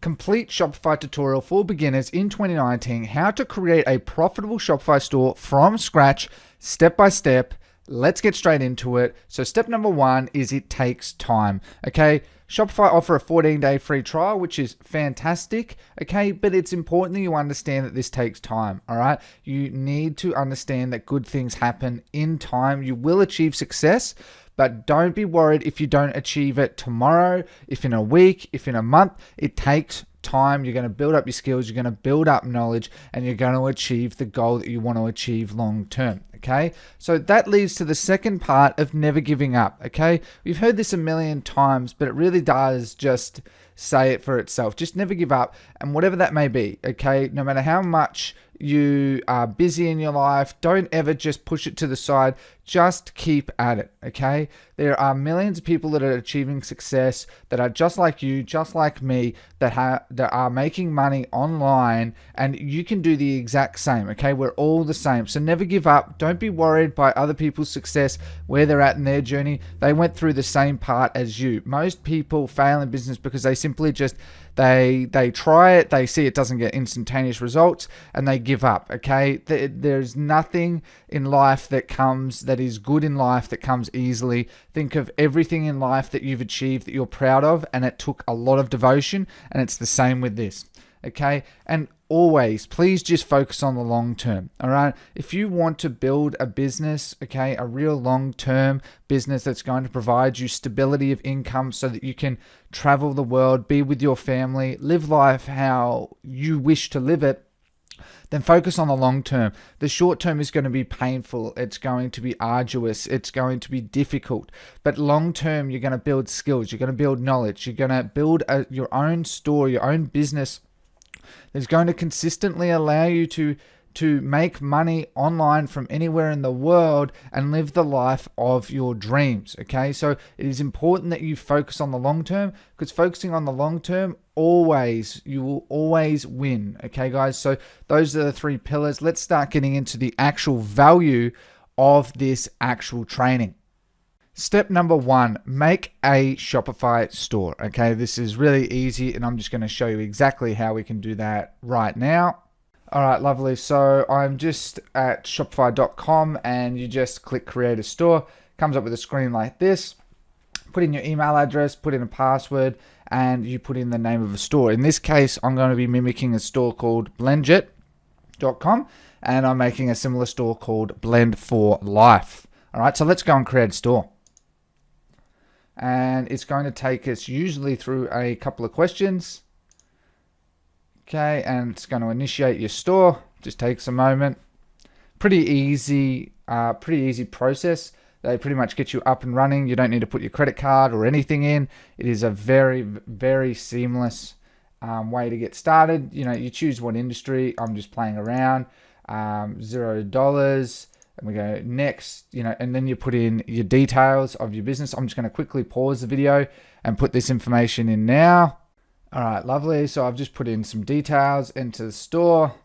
complete Shopify tutorial for beginners in 2019, how to create a profitable Shopify store from scratch, step by step. Let's get straight into it. So step number one is it takes time, okay? Shopify offer a 14-day free trial, which is fantastic, okay? But it's important that you understand that this takes time, all right? You need to understand that good things happen in time. You will achieve success, but don't be worried if you don't achieve it tomorrow, if in a week, if in a month. It takes time. You're going to build up your skills, you're going to build up knowledge, and you're going to achieve the goal that you want to achieve long term, okay? So that leads to the second part of never giving up, okay? We've heard this a million times, but it really does just say it for itself. Just never give up, and whatever that may be, okay? No matter how much you are busy in your life, don't ever just push it to the side. Just keep at it, okay? There are millions of people that are achieving success that are just like you, just like me, that are making money online, and you can do the exact same, okay? We're all the same. So never give up. Don't be worried by other people's success, where they're at in their journey. They went through the same part as you. Most people fail in business because they simply just they try it, they see it doesn't get instantaneous results, and they give up, okay? There's nothing in life that is good in life that comes easily. Think of everything in life that you've achieved that you're proud of, and it took a lot of devotion, and it's the same with this, okay? And always, please just focus on the long term, all right? If you want to build a business, okay, a real long-term business that's going to provide you stability of income so that you can travel the world, be with your family, live life how you wish to live it, then focus on the long term. The short term is going to be painful. It's going to be arduous. It's going to be difficult. But long term, you're going to build skills. You're going to build knowledge. You're going to build your own store, your own business that's going to consistently allow you to make money online from anywhere in the world and live the life of your dreams, okay? So it is important that you focus on the long term, because focusing on the long term, you will always win, okay, guys? So those are the three pillars. Let's start getting into the actual value of this actual training. Step number one, make a Shopify store, okay? This is really easy, and I'm just going to show you exactly how we can do that right now. All right, lovely. So I'm just at shopify.com, and you just click create a store. Comes up with a screen like this. Put in your email address, put in a password, and you put in the name of a store. In this case, I'm going to be mimicking a store called blendjet.com, and I'm making a similar store called Blend for Life. All right, so let's go and create a store. And it's going to take us usually through a couple of questions. Okay, and it's going to initiate your store. Just takes a moment. Pretty easy process. They pretty much get you up and running. You don't need to put your credit card or anything in. It is a very, very seamless way to get started. You know, you choose what industry. I'm just playing around. $0. And we go next, you know, and then you put in your details of your business. I'm just going to quickly pause the video and put this information in now. All right, lovely. So I've just put in some details into the store.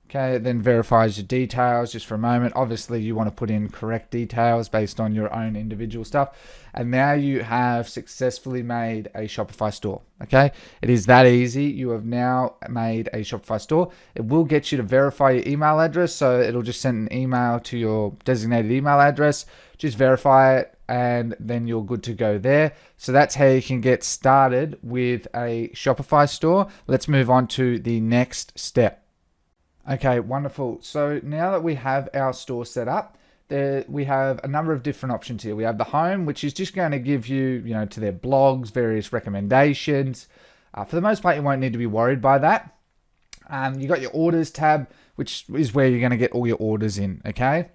Okay, it then verifies your details just for a moment. Obviously, you want to put in correct details based on your own individual stuff. And now you have successfully made a Shopify store, okay? It is that easy. You have now made a Shopify store. It will get you to verify your email address, so it'll just send an email to your designated email address. Just verify it, and then you're good to go there. So that's how you can get started with a Shopify store. Let's move on to the next step. Okay, wonderful. So now that we have our store set up, we have a number of different options here. We have the home, which is just going to give you, to their blogs, various recommendations. For the most part, you won't need to be worried by that. You got your orders tab, which is where you're going to get all your orders in, okay?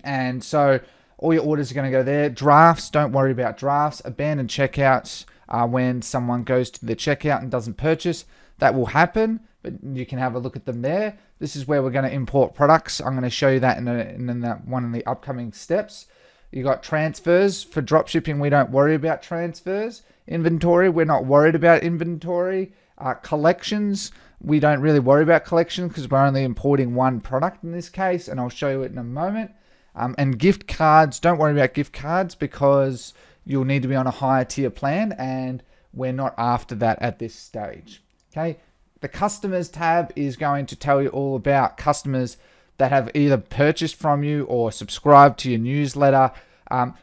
And so all your orders are going to go there. Drafts, don't worry about drafts. Abandoned checkouts are when someone goes to the checkout and doesn't purchase. That will happen, but you can have a look at them there. This is where we're going to import products. I'm going to show you that in one of the upcoming steps. You got transfers. For dropshipping, we don't worry about transfers. Inventory, we're not worried about inventory. Collections, we don't really worry about collections because we're only importing one product in this case, and I'll show you it in a moment. And gift cards, don't worry about gift cards because you'll need to be on a higher tier plan, and we're not after that at this stage. Okay, the customers tab is going to tell you all about customers that have either purchased from you or subscribed to your newsletter,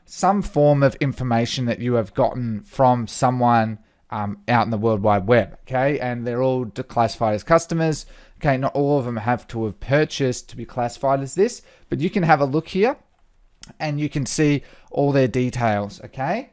some form of information that you have gotten from someone out in the World Wide Web. Okay, and they're all classified as customers. Okay, not all of them have to have purchased to be classified as this, but you can have a look here and you can see all their details. Okay,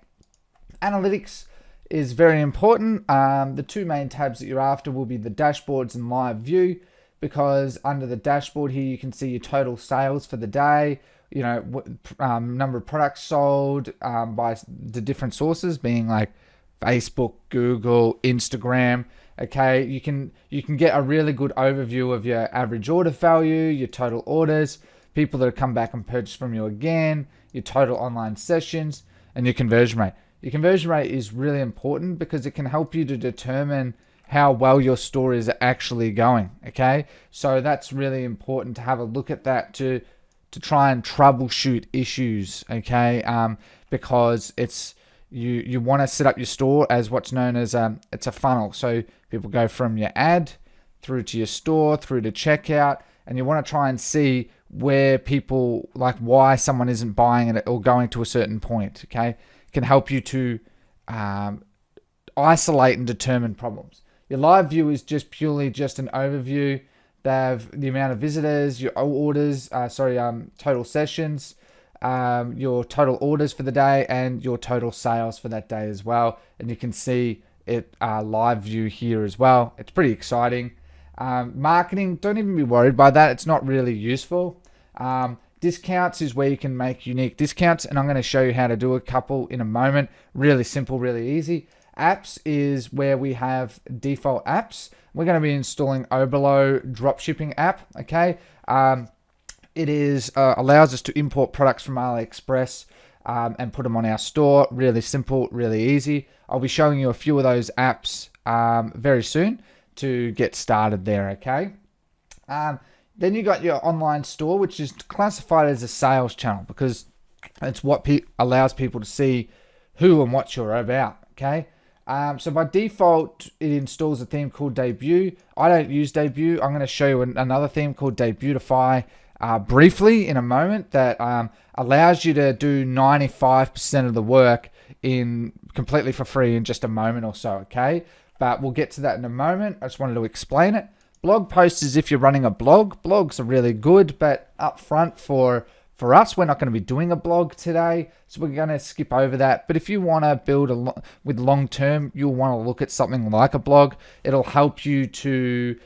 analytics is very important. The two main tabs that you're after will be the dashboards and live view, because under the dashboard here you can see your total sales for the day, you know, number of products sold by the different sources, being like Facebook, Google, Instagram. Okay, you can get a really good overview of your average order value, your total orders, people that have come back and purchased from you again, your total online sessions, and your conversion rate. Your conversion rate is really important because it can help you to determine how well your store is actually going. Okay, so that's really important to have a look at that to try and troubleshoot issues. Okay, because it's you want to set up your store as what's known as it's a funnel. So people go from your ad through to your store, through to checkout, and you want to try and see where people, like why someone isn't buying it or going to a certain point. Okay, it can help you to isolate and determine problems. Your live view is just purely just an overview. They have the amount of visitors, your orders, total sessions, your total orders for the day, and your total sales for that day as well. And you can see it live view here as well. It's pretty exciting. Marketing, don't even be worried by that. It's not really useful. Discounts is where you can make unique discounts, and I'm going to show you how to do a couple in a moment. Really simple, really easy. Apps is where we have default apps. We're going to be installing Oberlo Dropshipping app. Okay, it is allows us to import products from AliExpress and put them on our store. Really simple, really easy. I'll be showing you a few of those apps very soon to get started there. Okay. Then you got your online store, which is classified as a sales channel because it's what allows people to see who and what you're about. Okay. So by default, it installs a theme called Debut. I don't use Debut. I'm going to show you another theme called Beautify briefly in a moment that allows you to do 95% of the work in completely for free in just a moment or so. Okay, but we'll get to that in a moment. I just wanted to explain it. Blog posts is if you're running a blog. Blogs are really good, but up front for us, we're not going to be doing a blog today, so we're going to skip over that. But if you want to build with long term, you'll want to look at something like a blog. It'll help you to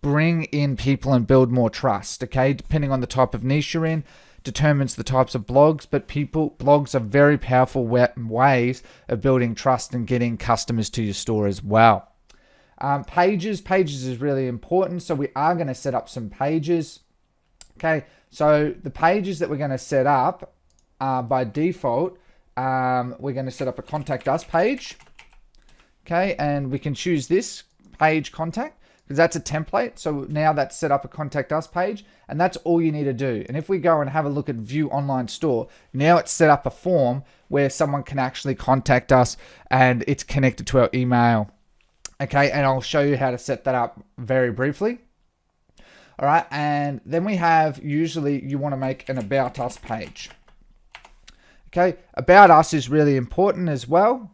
bring in people and build more trust. Okay, depending on the type of niche you're in, determines the types of blogs. But blogs are very powerful ways of building trust and getting customers to your store as well. Pages is really important, so we are going to set up some pages. Okay, so the pages that we're going to set up by default, we're going to set up a contact us page. Okay, and we can choose this page contact because that's a template. So now that's set up a contact us page, and that's all you need to do. And if we go and have a look at view online store, now it's set up a form where someone can actually contact us and it's connected to our email. Okay, and I'll show you how to set that up very briefly. All right, and then we have, usually you want to make an About Us page. Okay, About Us is really important as well.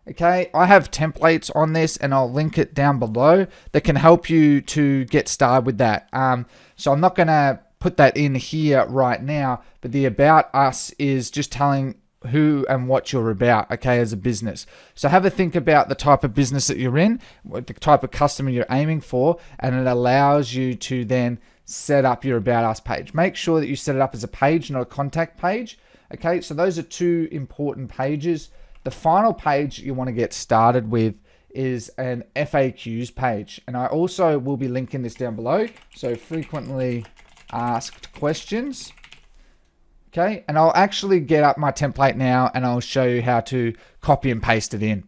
Okay, I have templates on this and I'll link it down below that can help you to get started with that. So I'm not going to put that in here right now, but the About Us is just telling who and what you're about, okay, as a business. So have a think about the type of business that you're in, what the type of customer you're aiming for, and it allows you to then set up your About Us page. Make sure that you set it up as a page, not a contact page. Okay, so those are two important pages. The final page you want to get started with is an FAQs page. And I also will be linking this down below. So frequently asked questions. Okay, and I'll actually get up my template now and I'll show you how to copy and paste it in.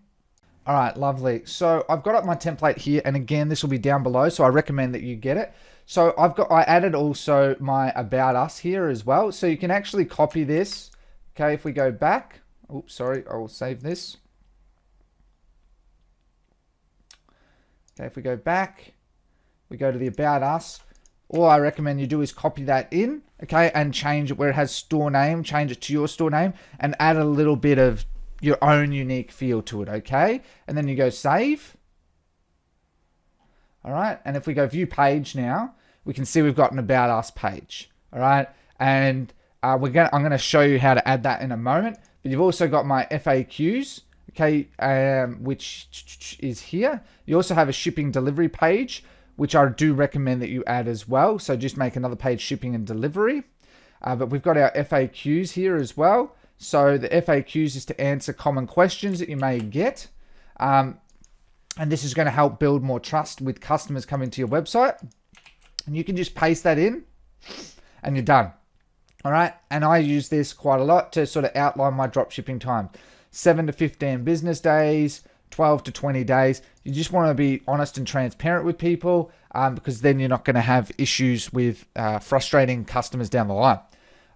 All right, lovely. So I've got up my template here, and again, this will be down below, so I recommend that you get it. So I added also my About Us here as well. So you can actually copy this. Okay, if we go back, oops, sorry, I will save this. Okay, if we go back, we go to the About Us. All I recommend you do is copy that in, okay, and change it where it has store name, change it to your store name, and add a little bit of your own unique feel to it, okay? And then you go save. All right, and if we go view page now, we can see we've got an About Us page, all right? And I'm going to show you how to add that in a moment, but you've also got my FAQs, okay, which is here. You also have a shipping delivery page, which I do recommend that you add as well. So just make another page, shipping and delivery. But we've got our FAQs here as well. So the FAQs is to answer common questions that you may get. And this is going to help build more trust with customers coming to your website. And you can just paste that in and you're done. All right. And I use this quite a lot to sort of outline my dropshipping time. 7 to 15 business days, 12 to 20 days. You just want to be honest and transparent with people because then you're not going to have issues with frustrating customers down the line.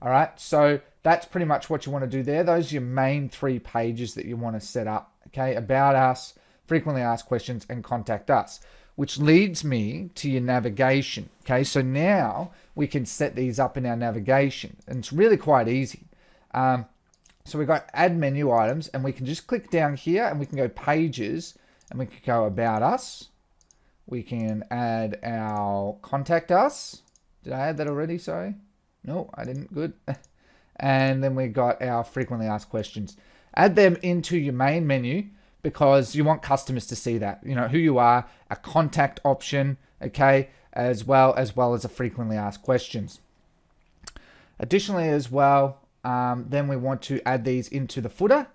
All right, so that's pretty much what you want to do there. Those are your main 3 pages that you want to set up. Okay, About Us, Frequently Asked Questions, and Contact Us, which leads me to your navigation. Okay, so now we can set these up in our navigation, and it's really quite easy. So we've got add menu items, and we can just click down here and we can go pages and we can go About Us. We can add our Contact Us. Did I add that already? Sorry. No, I didn't. Good. And then we got our Frequently Asked Questions. Add them into your main menu because you want customers to see that, you know, who you are, a contact option, okay, as well as a Frequently Asked Questions. Additionally as well, then we want to add these into the footer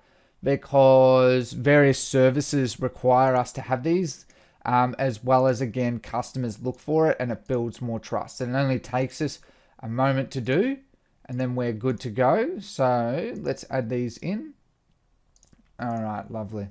because various services require us to have these, as well as, again, customers look for it and it builds more trust. And it only takes us a moment to do and then we're good to go. So let's add these in. All right, lovely.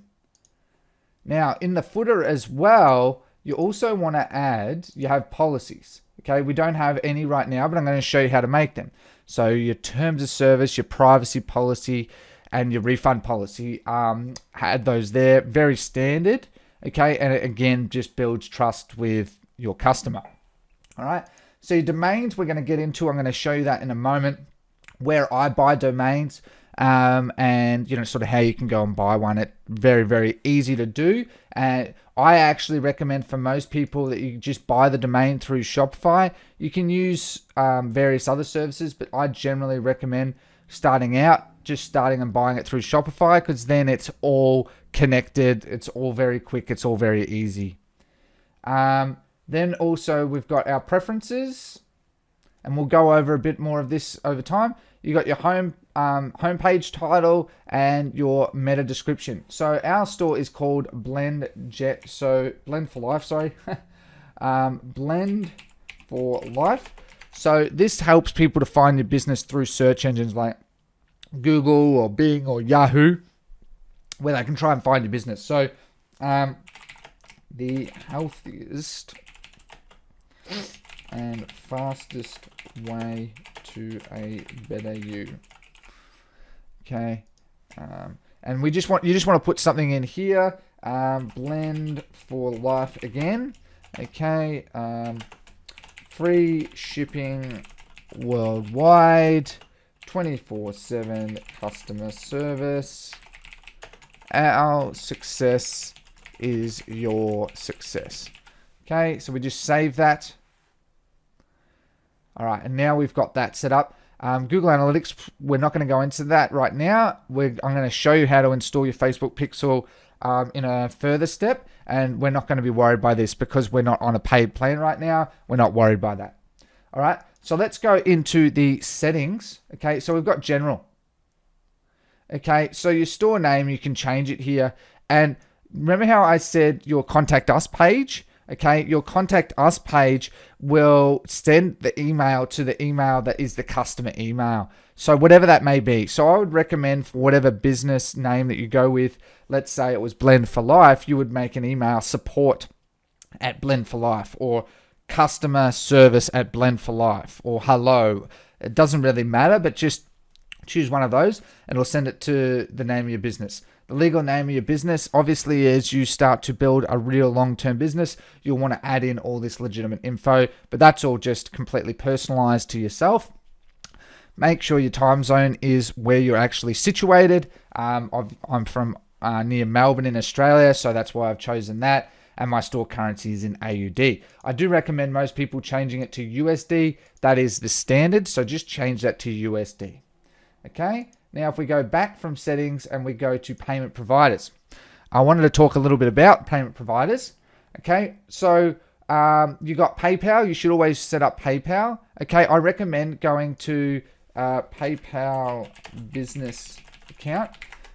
Now in the footer as well, you also want to add, you have policies. Okay, we don't have any right now, but I'm going to show you how to make them. So your terms of service, your privacy policy, and your refund policy, add those there. Very standard, okay? And it, again, just builds trust with your customer. All right, so your domains we're going to get into. I'm going to show you that in a moment, where I buy domains, and you know, sort of how you can go and buy one. It's very, very easy to do. And I actually recommend for most people that you just buy the domain through Shopify. You can use various other services, but I generally recommend starting and buying it through Shopify because then it's all connected. It's all very quick. It's all very easy. Then also we've got our preferences, and we'll go over a bit more of this over time. You got your homepage title and your meta description. So our store is called Blend for Life, sorry. Blend for Life. So this helps people to find your business through search engines like Google or Bing or Yahoo, where they can try and find your business. So the healthiest and fastest way to a better you. Okay, and you just want to put something in here. Blend for Life again. Okay, free shipping worldwide, 24/7 customer service. Our success is your success. Okay, so we just save that. All right, and now we've got that set up. Google Analytics, we're not going to go into that right now. I'm going to show you how to install your Facebook Pixel in a further step, and we're not going to be worried by this because we're not on a paid plan right now. We're not worried by that. All right, so let's go into the settings. Okay, so we've got general. Okay, so your store name, you can change it here. And remember how I said your Contact Us page? Okay, your Contact Us page will send the email to the email that is the customer email. So whatever that may be. So I would recommend for whatever business name that you go with, let's say it was Blend for Life, you would make an email support@Blend for Life, or customer service at Blend for Life, or hello. It doesn't really matter, but just choose one of those and it'll send it to the name of your business. The legal name of your business, obviously, as you start to build a real long-term business, you'll want to add in all this legitimate info, but that's all just completely personalized to yourself. Make sure your time zone is where you're actually situated. I'm from near Melbourne in Australia, so that's why I've chosen that. And my store currency is in AUD. I do recommend most people changing it to USD. That is the standard, so just change that to USD. Okay, now if we go back from settings and we go to payment providers, I wanted to talk a little bit about payment providers. Okay, so you got PayPal. You should always set up PayPal. Okay, I recommend going to PayPal business account.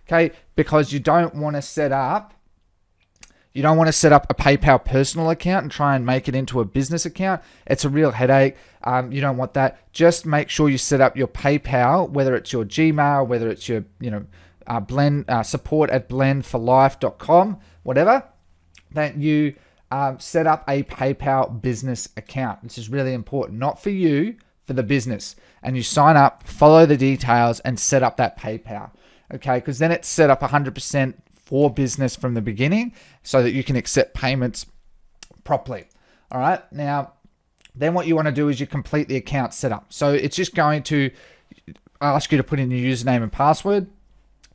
Okay, because you don't want to set up a PayPal personal account and try and make it into a business account. It's a real headache. You don't want that. Just make sure you set up your PayPal, whether it's your Gmail, whether it's your blend support at blendforlife.com, whatever, that you set up a PayPal business account. This is really important, not for you, for the business. And you sign up, follow the details, and set up that PayPal. Okay, because then it's set up 100% for business from the beginning so that you can accept payments properly. All right, now, then what you want to do is you complete the account setup. So it's just going to ask you to put in your username and password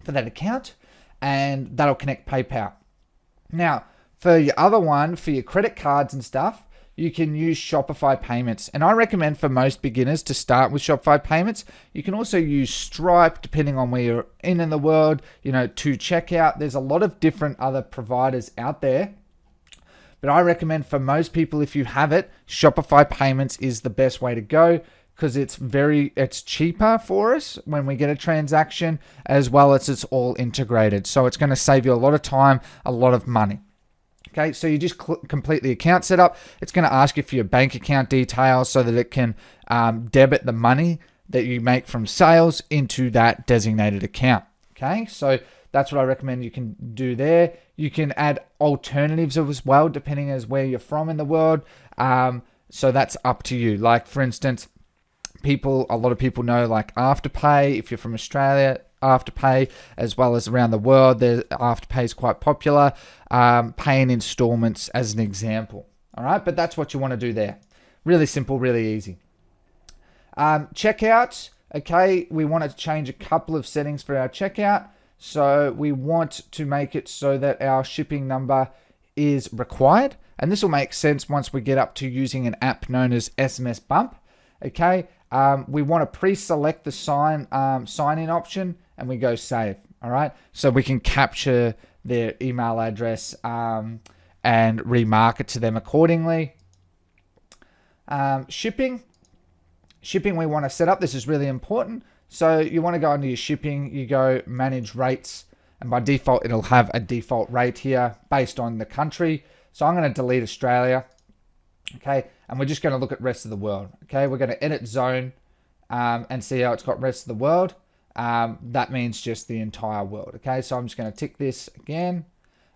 for that account, and that'll connect PayPal. Now, for your other one, for your credit cards and stuff, you can use Shopify Payments. And I recommend for most beginners to start with Shopify Payments. You can also use Stripe, depending on where you're in the world, to checkout. There's a lot of different other providers out there. But I recommend for most people, if you have it, Shopify Payments is the best way to go because it's cheaper for us when we get a transaction, as well as it's all integrated. So it's going to save you a lot of time, a lot of money. Okay, so you just complete the account setup. It's going to ask you for your bank account details so that it can debit the money that you make from sales into that designated account. Okay, so that's what I recommend you can do there. You can add alternatives as well, depending as where you're from in the world. So that's up to you. Like, for instance, a lot of people know like Afterpay. If you're from Australia, Afterpay, as well as around the world, Afterpay is quite popular. Paying installments as an example. All right, but that's what you want to do there. Really simple, really easy. Checkout. Okay, we want to change a couple of settings for our checkout. So we want to make it so that our shipping number is required. And this will make sense once we get up to using an app known as SMS Bump. Okay, we want to pre-select the sign-in option, and we go save. All right, so we can capture their email address and remarket to them accordingly. Shipping, we want to set up. This is really important. So you want to go into your shipping, you go manage rates, and by default, it'll have a default rate here based on the country. So I'm going to delete Australia. Okay, and we're just going to look at rest of the world. Okay, we're going to edit zone and see how it's got rest of the world. That means just the entire world. Okay, so I'm just going to tick this again.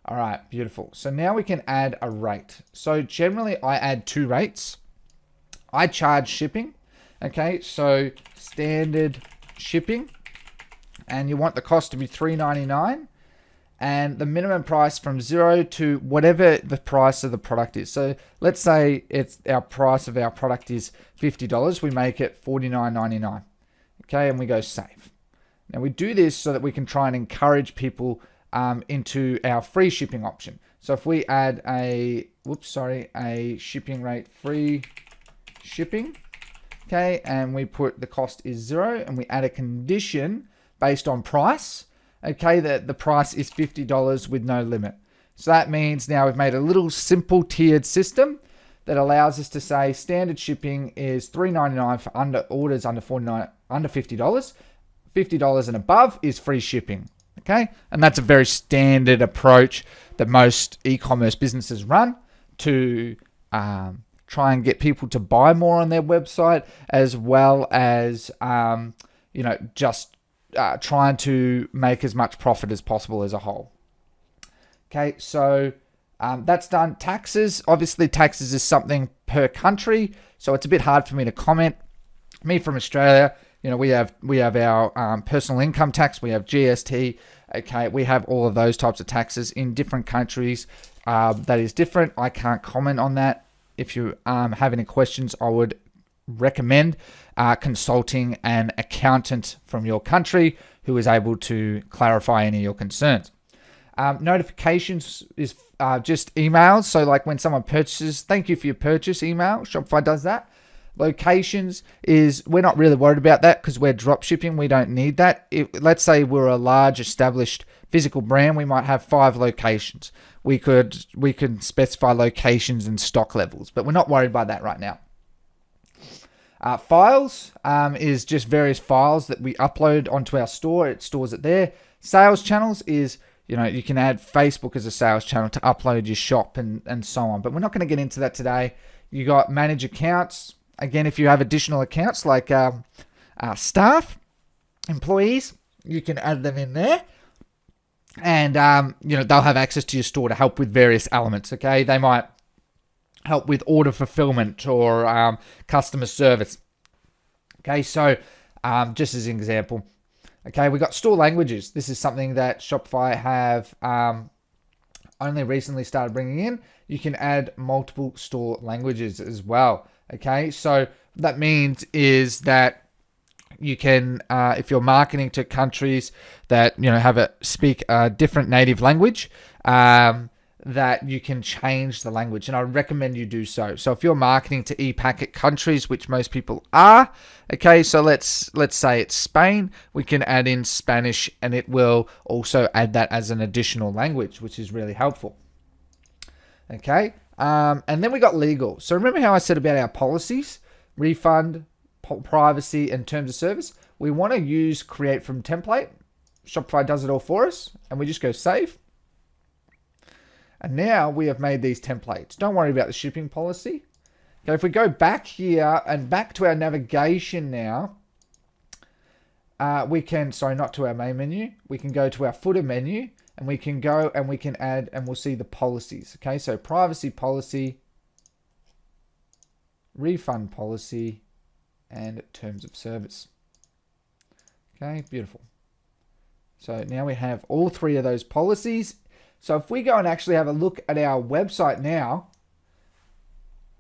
All right, beautiful. So now we can add a rate. So generally I add 2 rates. I charge shipping. Okay, so standard shipping, and you want the cost to be $3.99, and the minimum price from 0 to whatever the price of the product is. So let's say our price of our product is $50. We make it $49.99. Okay, and we go save. Now we do this so that we can try and encourage people into our free shipping option. So if we add a shipping rate, free shipping, okay, and we put the cost is 0, and we add a condition based on price, okay, that the price is $50 with no limit. So that means now we've made a little simple tiered system that allows us to say standard shipping is $3.99 for orders under $50. $50 and above is free shipping. Okay, and that's a very standard approach that most e-commerce businesses run to try and get people to buy more on their website, as well as just trying to make as much profit as possible as a whole. Okay, so that's done. Taxes, obviously taxes is something per country, so it's a bit hard for me to comment. Me from Australia, we have our personal income tax, we have GST. Okay, we have all of those types of taxes in different countries. That is different. I can't comment on that. If you have any questions, I would recommend consulting an accountant from your country who is able to clarify any of your concerns. Notifications is just emails. So like when someone purchases, thank you for your purchase email. Shopify does that. Locations is, we're not really worried about that because we're drop shipping. We don't need that. Let's say we're a large established physical brand. We might have 5 locations. We could specify locations and stock levels, but we're not worried by that right now. Files is just various files that we upload onto our store. It stores it there. Sales channels is, you can add Facebook as a sales channel to upload your shop and so on, but we're not going to get into that today. You got manage accounts. Again, if you have additional accounts like staff, employees, you can add them in there. And, they'll have access to your store to help with various elements, okay? They might help with order fulfillment or customer service. Okay, so just as an example. Okay, we got store languages. This is something that Shopify have only recently started bringing in. You can add multiple store languages as well. Okay, so that means is that you can, if you're marketing to countries that speak a different native language, that you can change the language, and I recommend you do so. So if you're marketing to e-packet countries, which most people are, okay, so let's say it's Spain, we can add in Spanish, and it will also add that as an additional language, which is really helpful. Okay. And then we got legal. So remember how I said about our policies, refund, privacy, and terms of service? We want to use create from template. Shopify does it all for us, and we just go save. And now we have made these templates. Don't worry about the shipping policy. Okay, if we go back here and back to our navigation now, we can, not to our main menu, we can go to our footer menu, and we can go and we can add, and we'll see the policies. Okay, so privacy policy, refund policy, and terms of service. Okay, beautiful. So now we have all 3 of those policies. So if we go and actually have a look at our website now,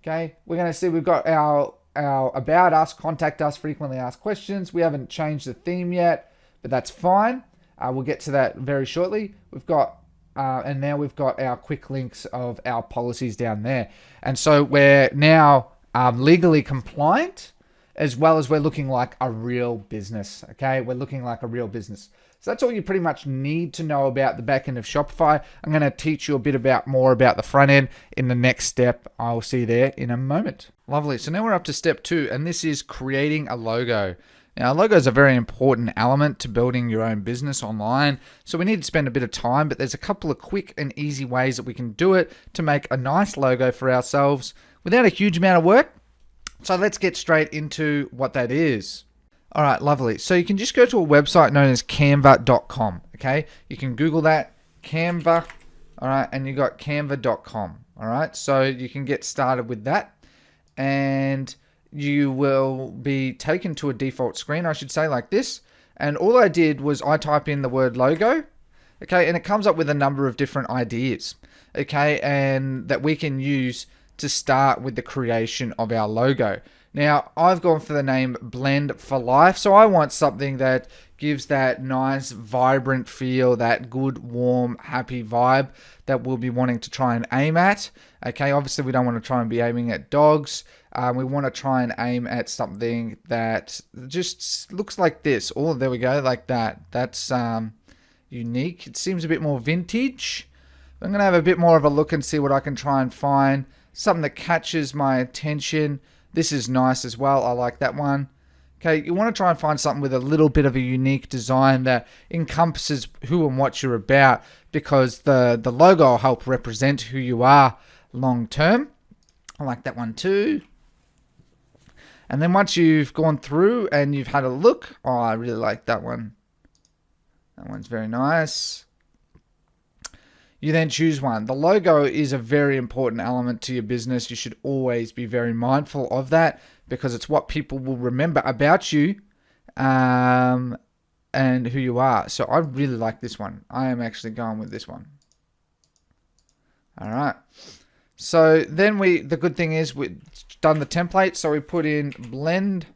okay, we're going to see we've got our about us, contact us, frequently asked questions. We haven't changed the theme yet, but that's fine. We'll get to that very shortly. We've got, and now we've got our quick links of our policies down there. And so we're now legally compliant, as well as we're looking like a real business. Okay, we're looking like a real business. So that's all you pretty much need to know about the back end of Shopify. I'm going to teach you a bit more about the front end in the next step. I'll see you there in a moment. Lovely. So now we're up to step 2, and this is creating a logo. Now, a logo is a very important element to building your own business online. So we need to spend a bit of time, but there's a couple of quick and easy ways that we can do it to make a nice logo for ourselves without a huge amount of work. So let's get straight into what that is. All right, lovely. So you can just go to a website known as canva.com, okay? You can Google that, Canva, all right, and you got canva.com, all right? So you can get started with that, and you will be taken to a default screen, I should say, like this. And all I did was I type in the word logo, okay, and it comes up with a number of different ideas, okay, and that we can use to start with the creation of our logo. Now, I've gone for the name Blend for Life, so I want something that gives that nice, vibrant feel, that good, warm, happy vibe that we'll be wanting to try and aim at. Okay, obviously we don't want to try and be aiming at dogs. We want to try and aim at something that just looks like this. Oh, there we go, like that. That's unique. It seems a bit more vintage. I'm going to have a bit more of a look and see what I can try and find. Something that catches my attention. This is nice as well. I like that one. Okay, you want to try and find something with a little bit of a unique design that encompasses who and what you're about, because the logo will help represent who you are long term. I like that one too. And then once you've gone through and you've had a look, oh, I really like that one. That one's very nice. You then choose one. The logo is a very important element to your business. You should always be very mindful of that, because it's what people will remember about you and who you are. So I really like this one. I am actually going with this one. All right. So then the good thing is we've done the template. So we put in blend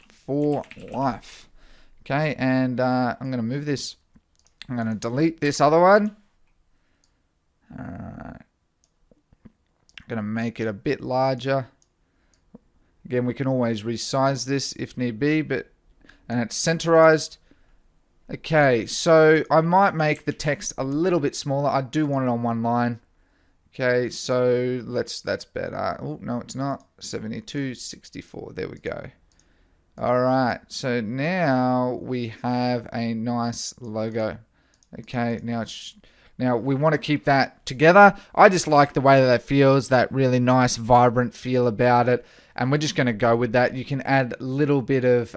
for life. Okay. And I'm going to move this. I'm going to delete this other one. I'm going to make it a bit larger. Again, we can always resize this if need be, and it's centerized. Okay, so I might make the text a little bit smaller. I do want it on one line. Okay, so that's better. Oh, no, it's not. 72, 64. There we go. All right, so now we have a nice logo. Okay, now we want to keep that together. I just like the way that it feels, that really nice, vibrant feel about it. And we're just going to go with that. You can add a little bit of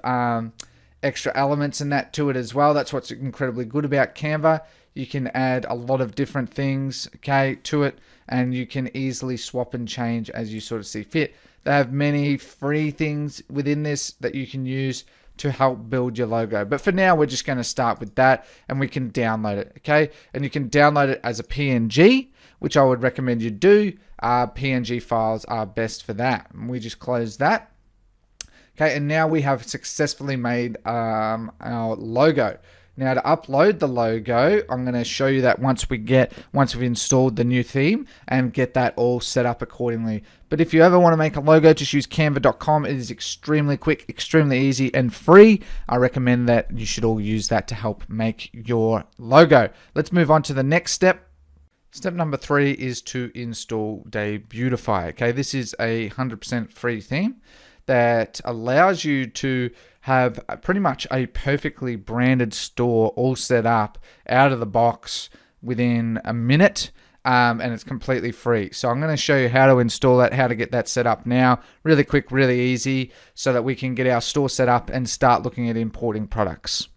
extra elements in that to it as well. That's what's incredibly good about Canva. You can add a lot of different things, okay, to it, and you can easily swap and change as you sort of see fit. They have many free things within this that you can use to help build your logo. But for now, we're just going to start with that, and we can download it, okay? And you can download it as a PNG, which I would recommend you do. PNG files are best for that. And we just close that. Okay, and now we have successfully made our logo. Now to upload the logo, I'm going to show you that once we've installed the new theme and get that all set up accordingly. But if you ever want to make a logo, just use canva.com. It is extremely quick, extremely easy, and free. I recommend that you should all use that to help make your logo. Let's move on to the next step. Step number 3 is to install Beautify. Okay, this is a 100% free theme that allows you to have pretty much a perfectly branded store all set up out of the box within a minute, and it's completely free. So I'm going to show you how to install that, how to get that set up now. Really quick, really easy, so that we can get our store set up and start looking at importing products.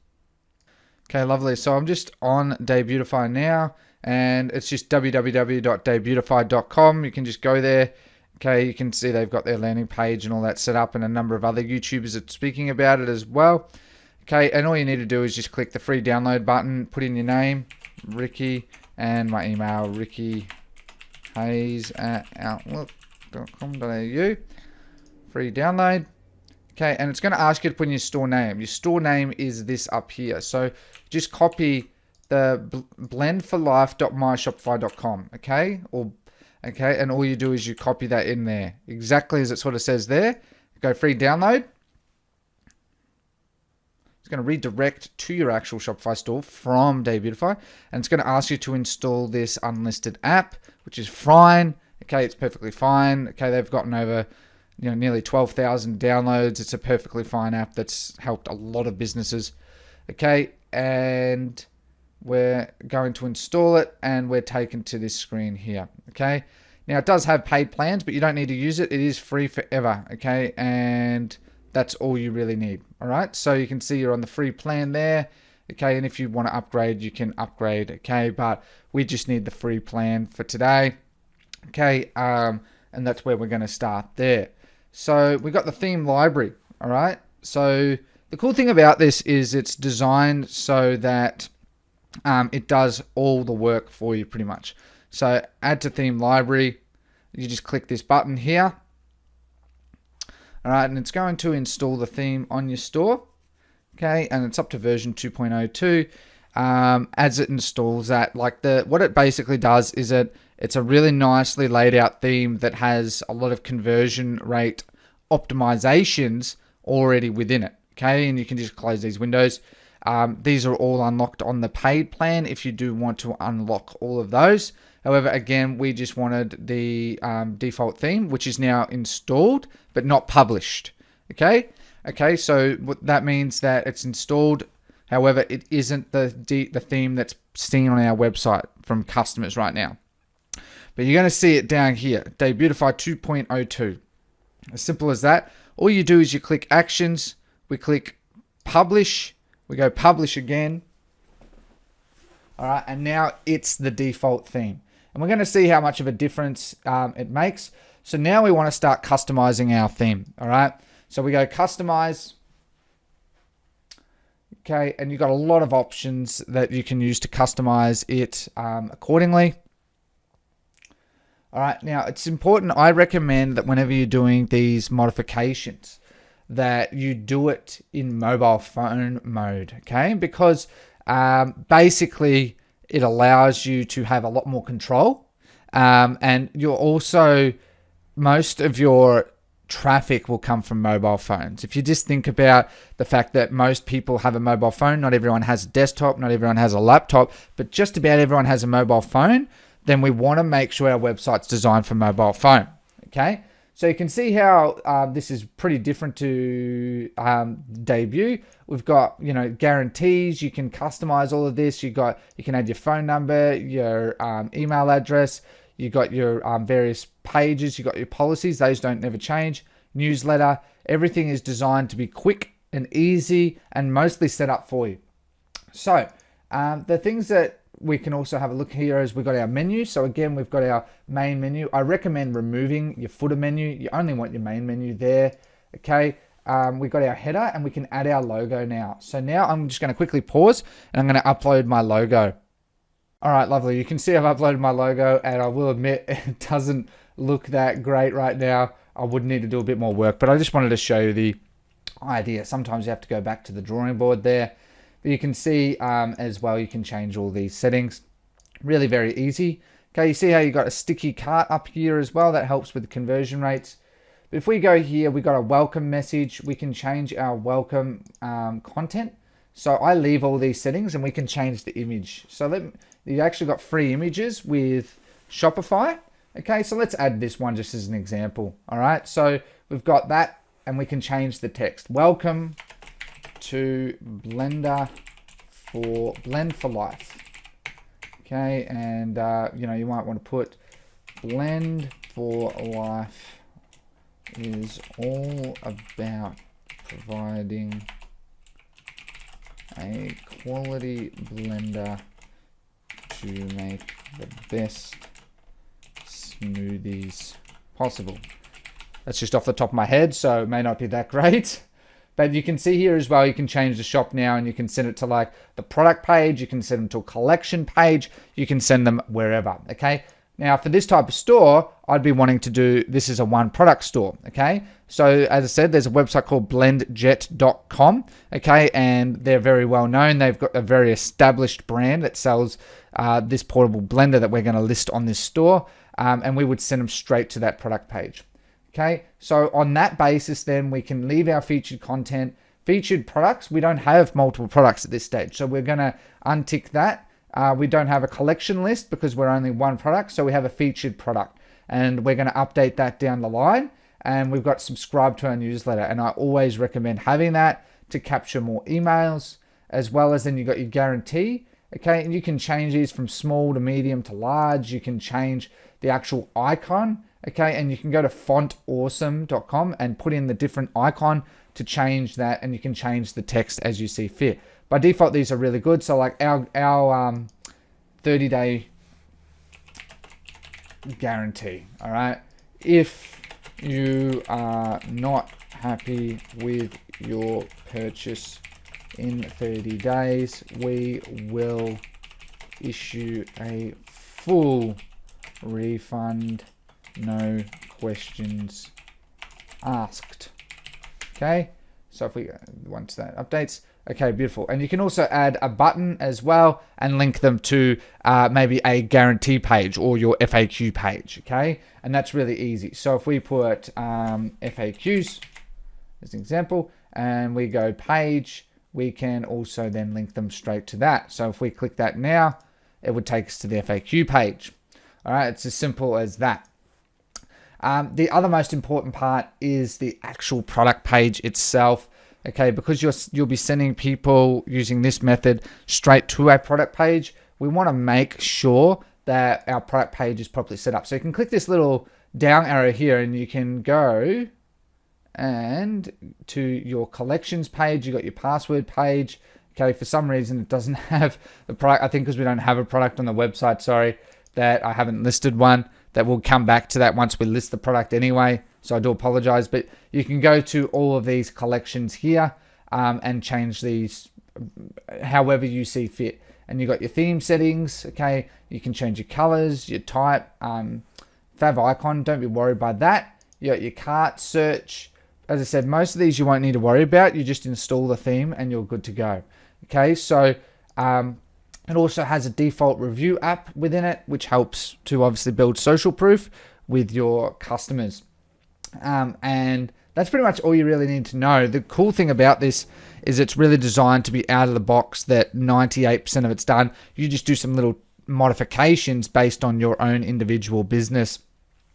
Okay, lovely. So I'm just on Beautify now. And it's just www.daybeautify.com. You can just go there. Okay, you can see they've got their landing page and all that set up, and a number of other YouTubers are speaking about it as well. Okay, and all you need to do is just click the free download button, put in your name, Ricky, and my email, rickihayes@outlook.com.au. Free download. Okay, and it's going to ask you to put in your store name. Your store name is this up here. So just copy the blendforlife.myshopify.com, okay? And all you do is you copy that in there, exactly as it sort of says there. Go free download. It's going to redirect to your actual Shopify store from Beautify, and it's going to ask you to install this unlisted app, which is fine. Okay, it's perfectly fine. Okay, they've gotten over nearly 12,000 downloads. It's a perfectly fine app that's helped a lot of businesses. Okay, and we're going to install it, and we're taken to this screen here. Okay, now it does have paid plans, but you don't need to use it. It is free forever. Okay, and that's all you really need. All right, so you can see you're on the free plan there. Okay, and if you want to upgrade, you can upgrade. Okay, but we just need the free plan for today. Okay, and that's where we're going to start there. So we got the theme library. All right, so the cool thing about this is it's designed so that it does all the work for you pretty much. So add to theme library, you just click this button here. All right, and it's going to install the theme on your store. Okay, and it's up to version 2.02. As it installs that, what it basically does is it's a really nicely laid out theme that has a lot of conversion rate optimizations already within it. Okay, and you can just close these windows. These are all unlocked on the paid plan if you do want to unlock all of those. However, again, we just wanted the default theme, which is now installed but not published. Okay, so what that means that it's installed. However, it isn't the theme that's seen on our website from customers right now. But you're going to see it down here, Beautify 2.02. As simple as that. All you do is you click Actions. We click Publish. We go Publish again. All right, and now it's the default theme. And we're going to see how much of a difference it makes. So now we want to start customizing our theme. All right, so we go Customize. Okay, and you've got a lot of options that you can use to customize it accordingly. All right, now it's important. I recommend that whenever you're doing these modifications, that you do it in mobile phone mode, okay? Because basically it allows you to have a lot more control, and you're also, most of your traffic will come from mobile phones. If you just think about the fact that most people have a mobile phone, not everyone has a desktop, not everyone has a laptop, but just about everyone has a mobile phone, then we want to make sure our website's designed for mobile phone, okay? So you can see how this is pretty different to debut. We've got, guarantees. You can customize all of this. You can add your phone number, your email address. You got your various pages. You got your policies. Those don't never change. Newsletter. Everything is designed to be quick and easy and mostly set up for you. So the things that we can also have a look here is we've got our menu. So again, we've got our main menu. I recommend removing your footer menu. You only want your main menu there. Okay. We've got our header and we can add our logo now. So now I'm just going to quickly pause and I'm going to upload my logo. All right, lovely. You can see I've uploaded my logo and I will admit it doesn't look that great right now. I would need to do a bit more work, but I just wanted to show you the idea. Sometimes you have to go back to the drawing board there. But you can see as well, you can change all these settings. Really very easy. Okay, you see how you got a sticky cart up here as well. That helps with the conversion rates. But if we go here, we got a welcome message. We can change our welcome content. So I leave all these settings and we can change the image. So you actually got free images with Shopify. Okay, so let's add this one just as an example. All right, so we've got that and we can change the text. Welcome to Blend for Life. Okay, and you might want to put Blend for Life is all about providing a quality blender to make the best smoothies possible. That's just off the top of my head, so it may not be that great. But you can see here as well, you can change the shop now and you can send it to like the product page. You can send them to a collection page. You can send them wherever, okay? Now for this type of store, I'd be wanting to do, this is a one product store, okay? So as I said, there's a website called blendjet.com, okay? And they're very well known. They've got a very established brand that sells this portable blender that we're gonna list on this store. And we would send them straight to that product page. Okay, so on that basis, then we can leave our featured content. Featured products, we don't have multiple products at this stage. So we're going to untick that. We don't have a collection list because we're only one product. So we have a featured product and we're going to update that down the line. And we've got subscribe to our newsletter. And I always recommend having that to capture more emails, as well as then you've got your guarantee. Okay, and you can change these from small to medium to large. You can change the actual icon. Okay, and you can go to fontawesome.com and put in the different icon to change that, and you can change the text as you see fit. By default, these are really good. So like our 30-day guarantee, all right? If you are not happy with your purchase in 30 days, we will issue a full refund. No questions asked. Okay, so if we once that updates, okay, beautiful. And you can also add a button as well and link them to maybe a guarantee page or your FAQ page. Okay, and that's really easy. So if we put FAQs as an example and we go page, we can also then link them straight to that. So if we click that now, it would take us to the FAQ page. All right, it's as simple as that. The other most important part is the actual product page itself, okay? Because you'll be sending people using this method straight to our product page. We want to make sure that our product page is properly set up. So you can click this little down arrow here and you can go and to your collections page. You got your password page. Okay, for some reason it doesn't have the product. I think because we don't have a product on the website, sorry, that I haven't listed one. That will come back to that once we list the product anyway. So I do apologize, but you can go to all of these collections here and change these however you see fit. And you got your theme settings, okay? You can change your colors, your type, fav icon, don't be worried by that. You got your cart, search. As I said, most of these you won't need to worry about. You just install the theme and you're good to go. Okay, so it also has a default review app within it, which helps to obviously build social proof with your customers. And that's pretty much all you really need to know. The cool thing about this is it's really designed to be out of the box, that 98% of it's done. You just do some little modifications based on your own individual business,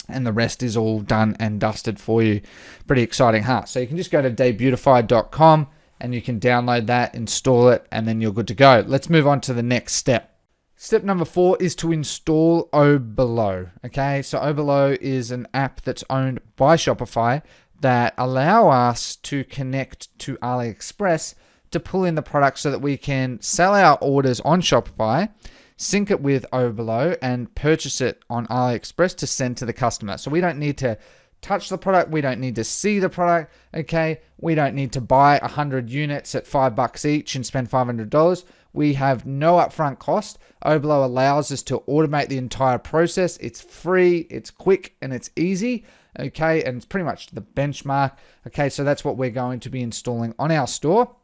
and the rest is all done and dusted for you. Pretty exciting, huh? So you can just go to beautify.com and you can download that, install it, and then you're good to go. Let's move on to the next step. Step number 4 is to install Oberlo. Okay, so Oberlo is an app that's owned by Shopify that allow us to connect to AliExpress to pull in the product so that we can sell our orders on Shopify, sync it with Oberlo, and purchase it on AliExpress to send to the customer. So we don't need to touch the product. We don't need to see the product. Okay, we don't need to buy 100 units at $5 each and spend $500. We have no upfront cost. Oberlo allows us to automate the entire process. It's free, it's quick, and it's easy. Okay, and it's pretty much the benchmark. Okay, so that's what we're going to be installing on our store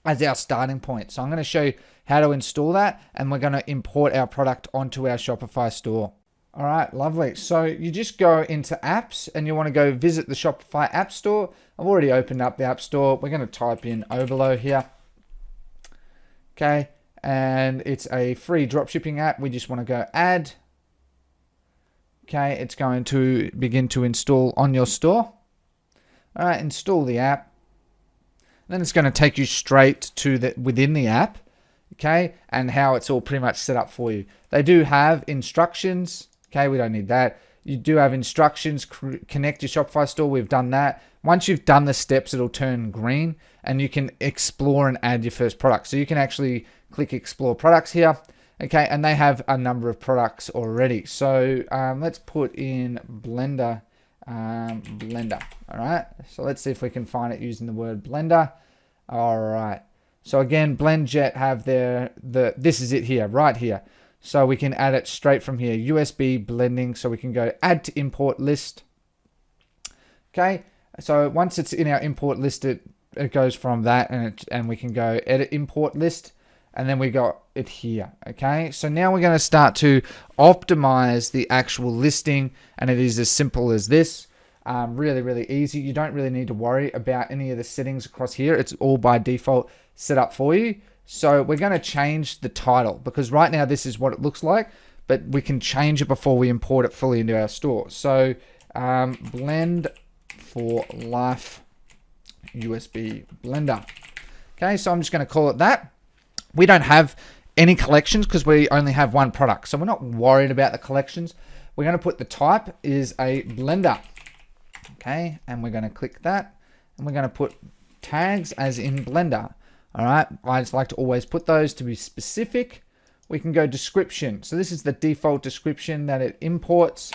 as our starting point. So I'm going to show you how to install that, and we're going to import our product onto our Shopify store. All right, lovely. So you just go into apps and you want to go visit the Shopify app store. I've already opened up the app store. We're going to type in Oberlo here. Okay, and it's a free dropshipping app. We just want to go add. Okay, it's going to begin to install on your store. All right, install the app. Then it's going to take you straight to within the app, okay, and how it's all pretty much set up for you. They do have instructions. Okay, we don't need that. You do have instructions, connect your Shopify store. We've done that. Once you've done the steps, it'll turn green and you can explore and add your first product. So you can actually click explore products here. Okay, and they have a number of products already. So let's put in Blender. Blender. All right, so let's see if we can find it using the word Blender. All right, so again, BlendJet have this is it here, right here. So we can add it straight from here, USB blending. So we can go add to import list. Okay, so once it's in our import list, it goes from that, and we can go edit import list, and then we got it here. Okay, so now we're going to start to optimize the actual listing, and it is as simple as this. Really, really easy. You don't really need to worry about any of the settings across here. It's all by default set up for you. So we're going to change the title, because right now this is what it looks like, but we can change it before we import it fully into our store. So blend for life USB blender. Okay, so I'm just going to call it that. We don't have any collections because we only have one product, so we're not worried about the collections. We're going to put the type is a blender. Okay, and we're going to click that, and we're going to put tags as in Blender. All right, I just like to always put those to be specific. We can go description. So this is the default description that it imports.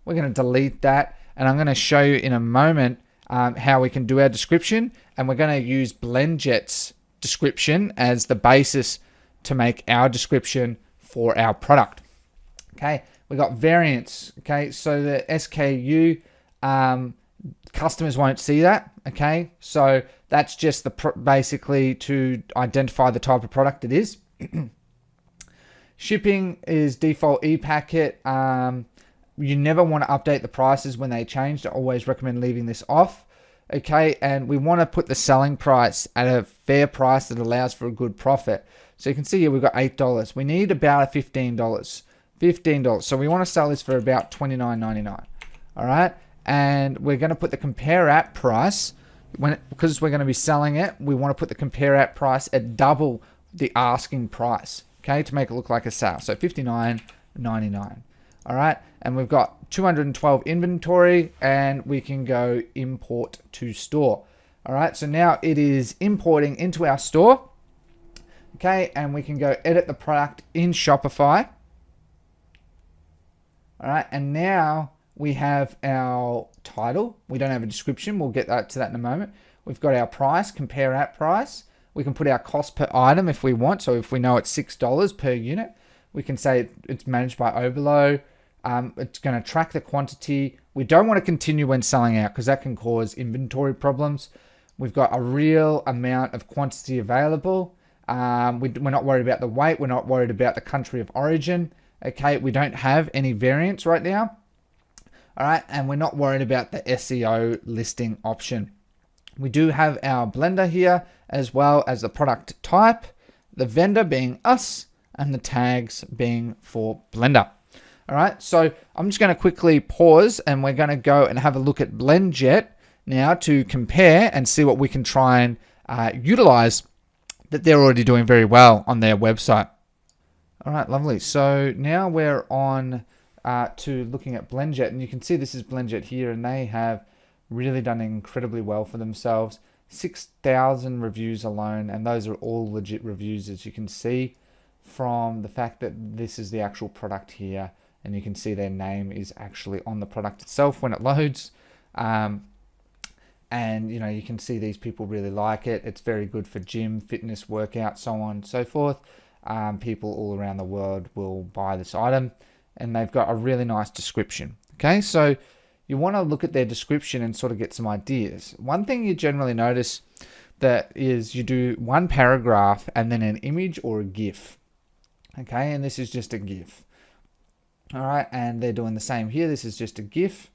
We're going to delete that, and I'm going to show you in a moment how we can do our description, and we're going to use BlendJet's description as the basis to make our description for our product. Okay, we got variants. Okay, so the SKU, customers won't see that. Okay, so that's just basically to identify the type of product it is. Shipping is default e-packet. You never want to update the prices when they change. I always recommend leaving this off. Okay, and we want to put the selling price at a fair price that allows for a good profit. So you can see here we've got $8. We need about $15. $15. So we want to sell this for about $29.99. All right, and we're going to put the compare app price because we're going to be selling it. We want to put the compare app price at double the asking price. Okay, to make it look like a sale. So $59.99. All right, and we've got 212 inventory, and we can go import to store. All right, so now it is importing into our store. Okay, and we can go edit the product in Shopify. All right, and now we have our title. We don't have a description. We'll get to that in a moment. We've got our price, compare app price. We can put our cost per item if we want. So if we know it's $6 per unit, we can say it's managed by Overlow. It's going to track the quantity. We don't want to continue when selling out because that can cause inventory problems. We've got a real amount of quantity available. We're not worried about the weight. We're not worried about the country of origin. Okay, we don't have any variants right now. All right, and we're not worried about the SEO listing option. We do have our blender here, as well as the product type, the vendor being us, and the tags being for blender. All right, so I'm just going to quickly pause, and we're going to go and have a look at BlendJet now to compare and see what we can try and utilize that they're already doing very well on their website. All right, lovely. So now we're on to looking at BlendJet, and you can see this is BlendJet here, and they have really done incredibly well for themselves. 6,000 reviews alone, and those are all legit reviews, as you can see from the fact that this is the actual product here, and you can see their name is actually on the product itself when it loads. And you know, you can see these people really like it. It's very good for gym, fitness, workout, so on and so forth. People all around the world will buy this item, and they've got a really nice description. Okay, so you want to look at their description and sort of get some ideas. One thing you generally notice that is you do one paragraph and then an image or a GIF. Okay, and this is just a GIF. All right, and they're doing the same here. This is just a GIF.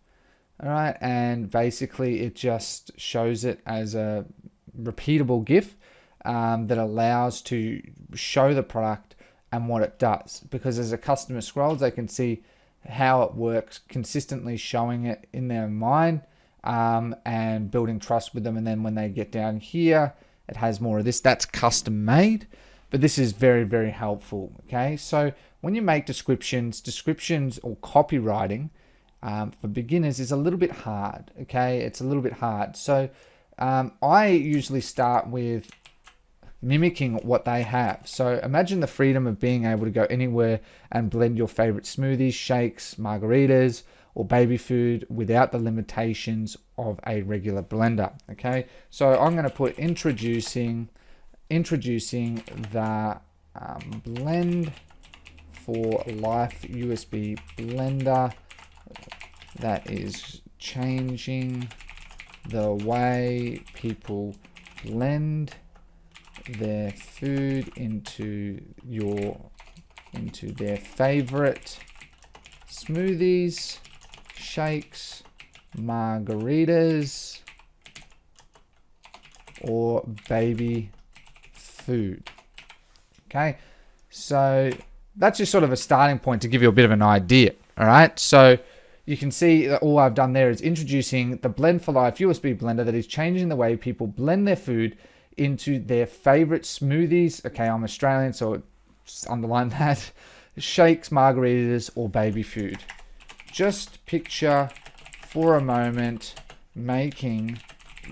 All right, and basically it just shows it as a repeatable GIF that allows to show the product and what it does. Because as a customer scrolls, they can see how it works, consistently showing it in their mind and building trust with them. And then when they get down here, it has more of this. That's custom made, but this is very, very helpful. Okay, so when you make descriptions or copywriting for beginners is a little bit hard. Okay, it's a little bit hard. So I usually start with mimicking what they have. So imagine the freedom of being able to go anywhere and blend your favorite smoothies, shakes, margaritas, or baby food without the limitations of a regular blender. Okay, so I'm going to put introducing the blend for life USB blender that is changing the way people blend their food into their favorite smoothies, shakes, margaritas, or baby food. Okay, so that's just sort of a starting point to give you a bit of an idea. All right, so you can see that all I've done there is introducing the Blend for Life USB blender that is changing the way people blend their food into their favorite smoothies. Okay, I'm Australian, so just underline that. Shakes, margaritas, or baby food. Just picture for a moment making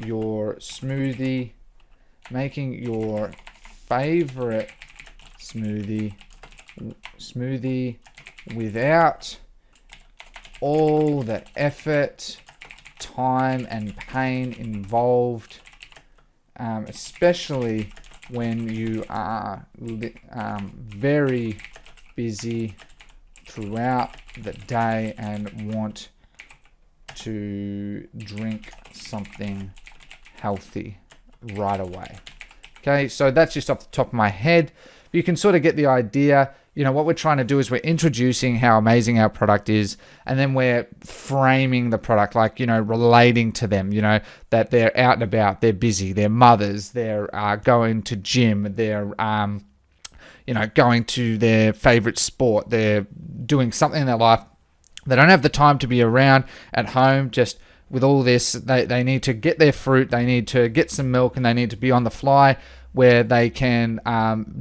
your smoothie, making your favorite smoothie without all the effort, time, and pain involved, especially when you are very busy throughout the day and want to drink something healthy right away. Okay, so that's just off the top of my head. You can sort of get the idea. You know, what we're trying to do is we're introducing how amazing our product is, and then we're framing the product, like, you know, relating to them, you know, that they're out and about, they're busy, they're mothers, they're going to gym, they're, you know, going to their favorite sport, they're doing something in their life. They don't have the time to be around at home just with all this. They need to get their fruit, they need to get some milk, and they need to be on the fly where they can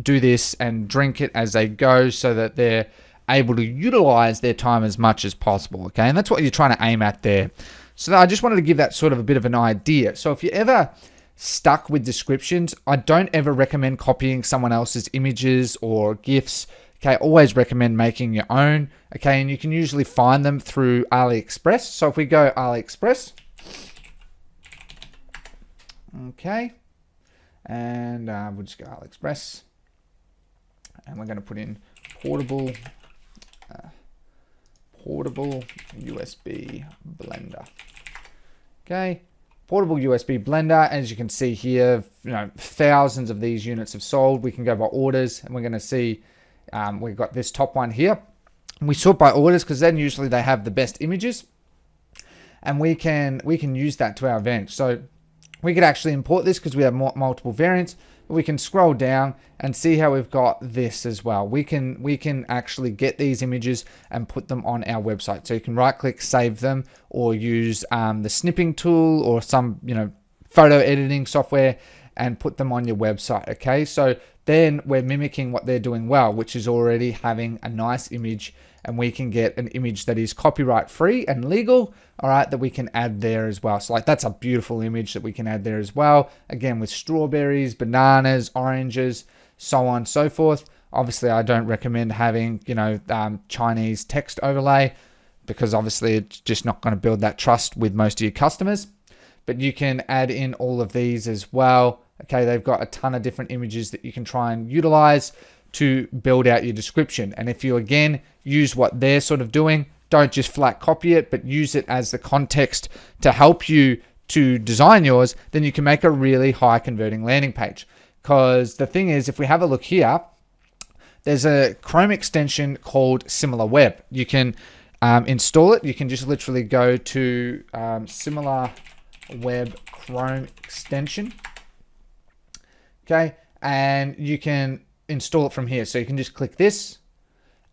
do this and drink it as they go, so that they're able to utilize their time as much as possible. Okay, and that's what you're trying to aim at there. So I just wanted to give that sort of a bit of an idea. So if you're ever stuck with descriptions, I don't ever recommend copying someone else's images or GIFs. Okay, always recommend making your own. Okay, and you can usually find them through AliExpress. So if we go AliExpress, okay, and we'll just go AliExpress, and we're going to put in portable USB blender. Okay, portable USB blender. As you can see here, thousands of these units have sold. We can go by orders, and we're going to see we've got this top one here. We sort by orders because then usually they have the best images, and we can use that to our advantage. So we could actually import this because we have multiple variants. But we can scroll down and see how we've got this as well. We can actually get these images and put them on our website. So you can right click, save them, or use the snipping tool or some photo editing software and put them on your website. Okay, so then we're mimicking what they're doing well, which is already having a nice image, and we can get an image that is copyright free and legal, all right, that we can add there as well. So like that's a beautiful image that we can add there as well. Again, with strawberries, bananas, oranges, so on and so forth. Obviously, I don't recommend having, Chinese text overlay, because obviously it's just not going to build that trust with most of your customers. But you can add in all of these as well. Okay, they've got a ton of different images that you can try and utilize to build out your description. And if you, again, use what they're sort of doing, don't just flat copy it, but use it as the context to help you to design yours, then you can make a really high converting landing page. Because the thing is, if we have a look here, there's a Chrome extension called SimilarWeb. You can install it. You can just literally go to SimilarWeb Chrome extension. Okay, and you can install it from here. So you can just click this,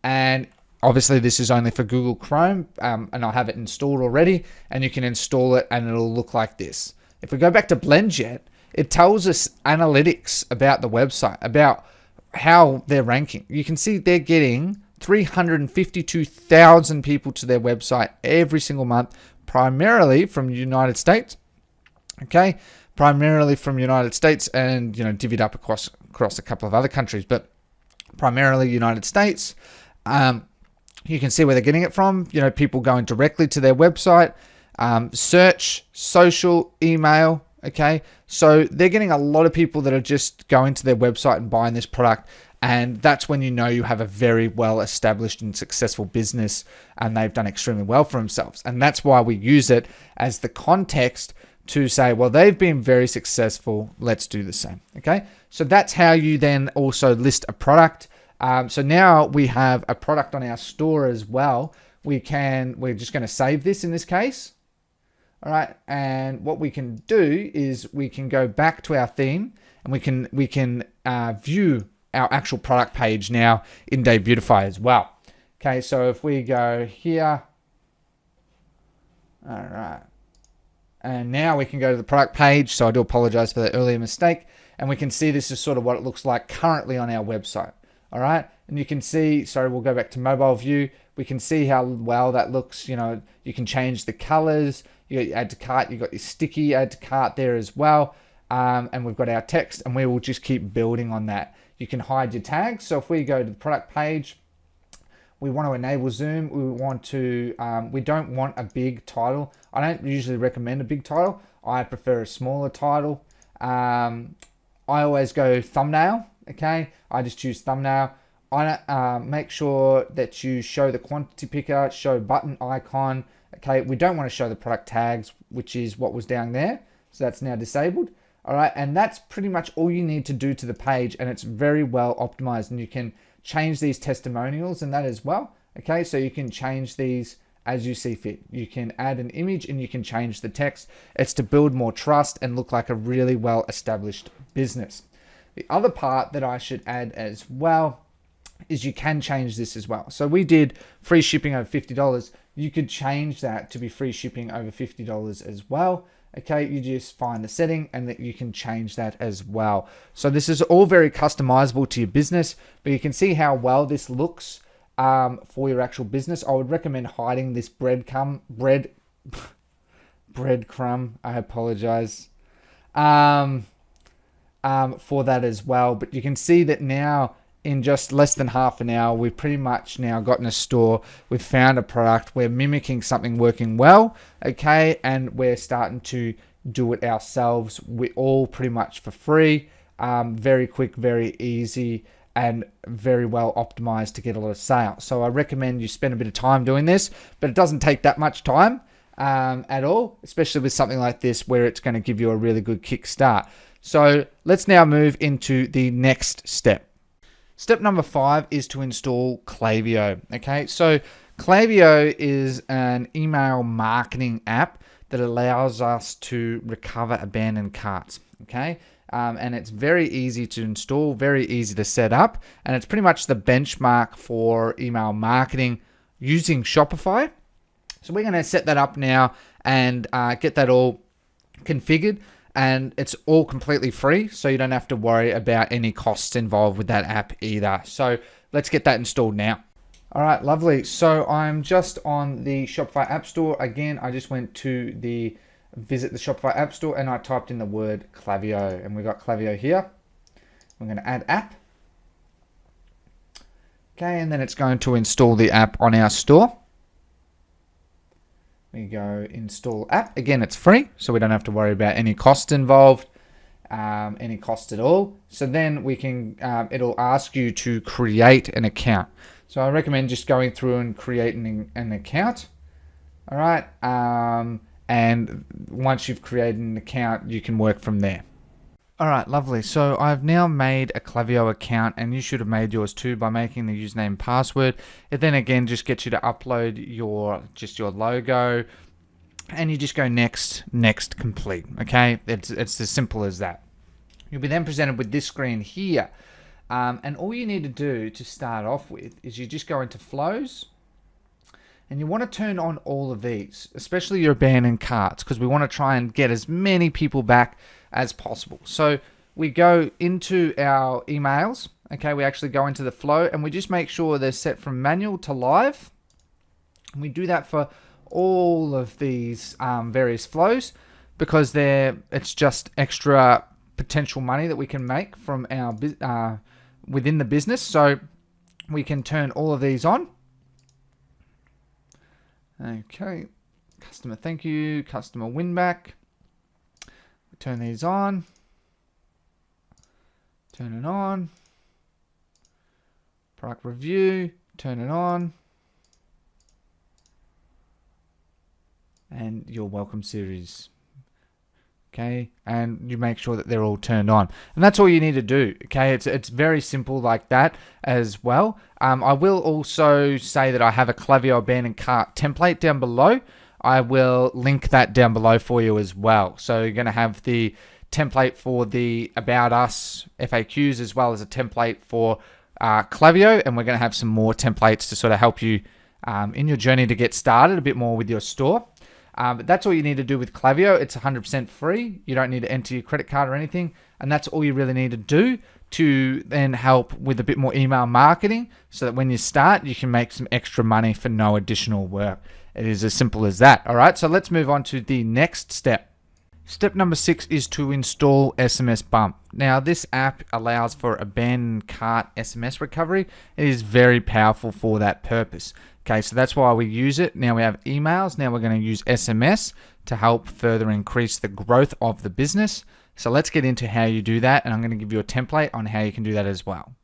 and obviously this is only for Google Chrome, and I have it installed already, and you can install it and it'll look like this. If we go back to BlendJet, it tells us analytics about the website, about how they're ranking. You can see they're getting 352,000 people to their website every single month, primarily from the United States. Okay, primarily from United States, and divvied up across a couple of other countries, but primarily United States. You can see where they're getting it from. People going directly to their website, search, social, email. Okay, so they're getting a lot of people that are just going to their website and buying this product, and that's when you have a very well established and successful business, and they've done extremely well for themselves. And that's why we use it as the context to say, well, they've been very successful, let's do the same. Okay, so that's how you then also list a product. So now we have a product on our store as well. We're just going to save this in this case. All right, and what we can do is we can go back to our theme, and we can view our actual product page now in Beautify as well. Okay, so if we go here, all right, and now we can go to the product page. So I do apologize for the earlier mistake, and we can see this is sort of what it looks like currently on our website. All right, and you can see, sorry, we'll go back to mobile view. We can see how well that looks. You can change the colors. You got your add to cart, you got your sticky add to cart there as well. And we've got our text, and we will just keep building on that. You can hide your tags. So if we go to the product page, we want to enable zoom. We don't want a big title. I don't usually recommend a big title. I prefer a smaller title. I always go thumbnail. Okay, I just choose thumbnail. Make sure that you show the quantity picker, show button icon. Okay, we don't want to show the product tags, which is what was down there. So that's now disabled. All right, and that's pretty much all you need to do to the page, and it's very well optimized, and you can change these testimonials and that as well. Okay, so you can change these as you see fit. You can add an image and you can change the text. It's to build more trust and look like a really well established business. The other part that I should add as well is you can change this as well. So we did free shipping over $50. You could change that to be free shipping over $50 as well. Okay, you just find the setting and that you can change that as well. So this is all very customizable to your business, but you can see how well this looks for your actual business. I would recommend hiding this breadcrumb. I apologize for that as well. But you can see that now in just less than half an hour, we've pretty much now gotten a store. We've found a product. We're mimicking something working well, okay? And we're starting to do it ourselves. We all pretty much for free. very quick, very easy, and very well optimized to get a lot of sales. So I recommend you spend a bit of time doing this, but it doesn't take that much time at all, especially with something like this where it's going to give you a really good kickstart. So let's now move into the next step. Step number 5 is to install Klaviyo. Okay, so Klaviyo is an email marketing app that allows us to recover abandoned carts. Okay, and it's very easy to install, very easy to set up, and it's pretty much the benchmark for email marketing using Shopify. So we're going to set that up now and get that all configured. And it's all completely free, so you don't have to worry about any costs involved with that app either. So let's get that installed now. All right, lovely. So I'm just on the Shopify App Store. Again, I just went to visit the Shopify App Store and I typed in the word Klaviyo, and we got Klaviyo here. We're going to add app. Okay, and then it's going to install the app on our store. We go install app. Again, it's free, so we don't have to worry about any costs involved, any cost at all. So then we can, it'll ask you to create an account. So I recommend just going through and creating an account. All right. And once you've created an account, you can work from there. All right, lovely. So I've now made a Klaviyo account, and you should have made yours too by making the username and password. It then again just gets you to upload your logo, and you just go next, complete. Okay, it's as simple as that. You'll be then presented with this screen here, and all you need to do to start off with is you just go into flows, and you want to turn on all of these, especially your abandoned carts, because we want to try and get as many people back as possible. So we go into our emails. Okay, we actually go into the flow and we just make sure they're set from manual to live. And we do that for all of these various flows because it's just extra potential money that we can make from our within the business. So we can turn all of these on. Okay, customer thank you, customer win back. Turn these on. Turn it on. Product review. Turn it on. And your welcome series. Okay, and you make sure that they're all turned on, and that's all you need to do. Okay, it's very simple like that as well. I will also say that I have a Klaviyo abandoned cart template down below. I will link that down below for you as well. So you're going to have the template for the About Us FAQs as well as a template for Klaviyo, and we're going to have some more templates to sort of help you in your journey to get started a bit more with your store. But that's all you need to do with Klaviyo. It's 100% free. You don't need to enter your credit card or anything, and that's all you really need to do to then help with a bit more email marketing so that when you start, you can make some extra money for no additional work. It is as simple as that. All right, so let's move on to the next step. Step number 6 is to install SMS Bump. Now, this app allows for abandoned cart SMS recovery. It is very powerful for that purpose. Okay, so that's why we use it. Now we have emails. Now we're going to use SMS to help further increase the growth of the business. So let's get into how you do that, and I'm going to give you a template on how you can do that as well.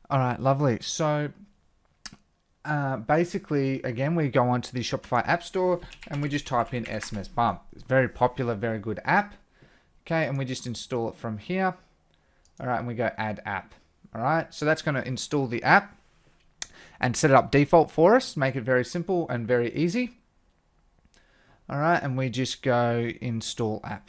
All right, lovely. So basically, again, we go onto the Shopify App Store and we just type in SMS Bump. It's a very popular, very good app. Okay, and we just install it from here. All right, and we go add app. All right, so that's going to install the app and set it up default for us, make it very simple and very easy. All right, and we just go install app.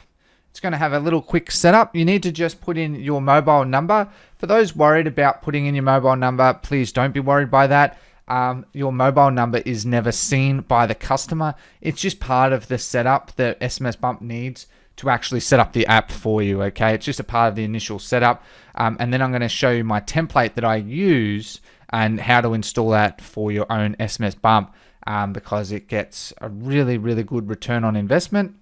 It's going to have a little quick setup. You need to just put in your mobile number. For those worried about putting in your mobile number, please don't be worried by that. Your mobile number is never seen by the customer. It's just part of the setup that SMS Bump needs to actually set up the app for you, okay? It's just a part of the initial setup. And then I'm going to show you my template that I use and how to install that for your own SMS Bump because it gets a really, really good return on investment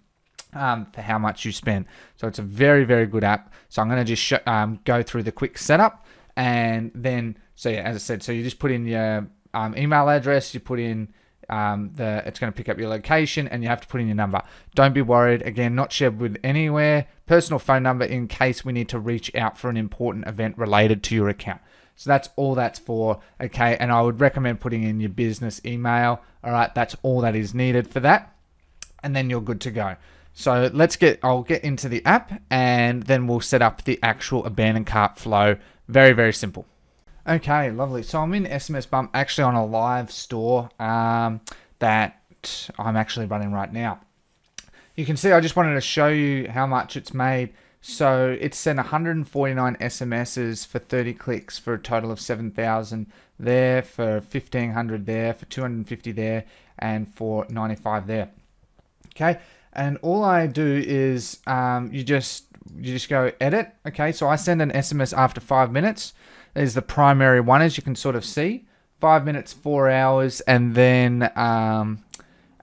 for how much you spend. So it's a very, very good app. So I'm going to just go through the quick setup and then, so yeah, as I said, so you just put in your email address, you put in it's going to pick up your location and you have to put in your number. Don't be worried. Again, not shared with anywhere. Personal phone number in case we need to reach out for an important event related to your account. So that's all that's for, okay? And I would recommend putting in your business email. All right, that's all that is needed for that. And then you're good to go. So I'll get into the app and then we'll set up the actual abandoned cart flow. Very, very simple. Okay, lovely. So I'm in SMS Bump, actually on a live store that I'm actually running right now. You can see I just wanted to show you how much it's made. So it's sent 149 SMSs for 30 clicks for a total of 7,000 there, for 1,500 there, for 250 there, and for 95 there. Okay, and all I do is you just go edit. Okay, so I send an SMS after 5 minutes. There's the primary one, as you can sort of see. 5 minutes, 4 hours, and then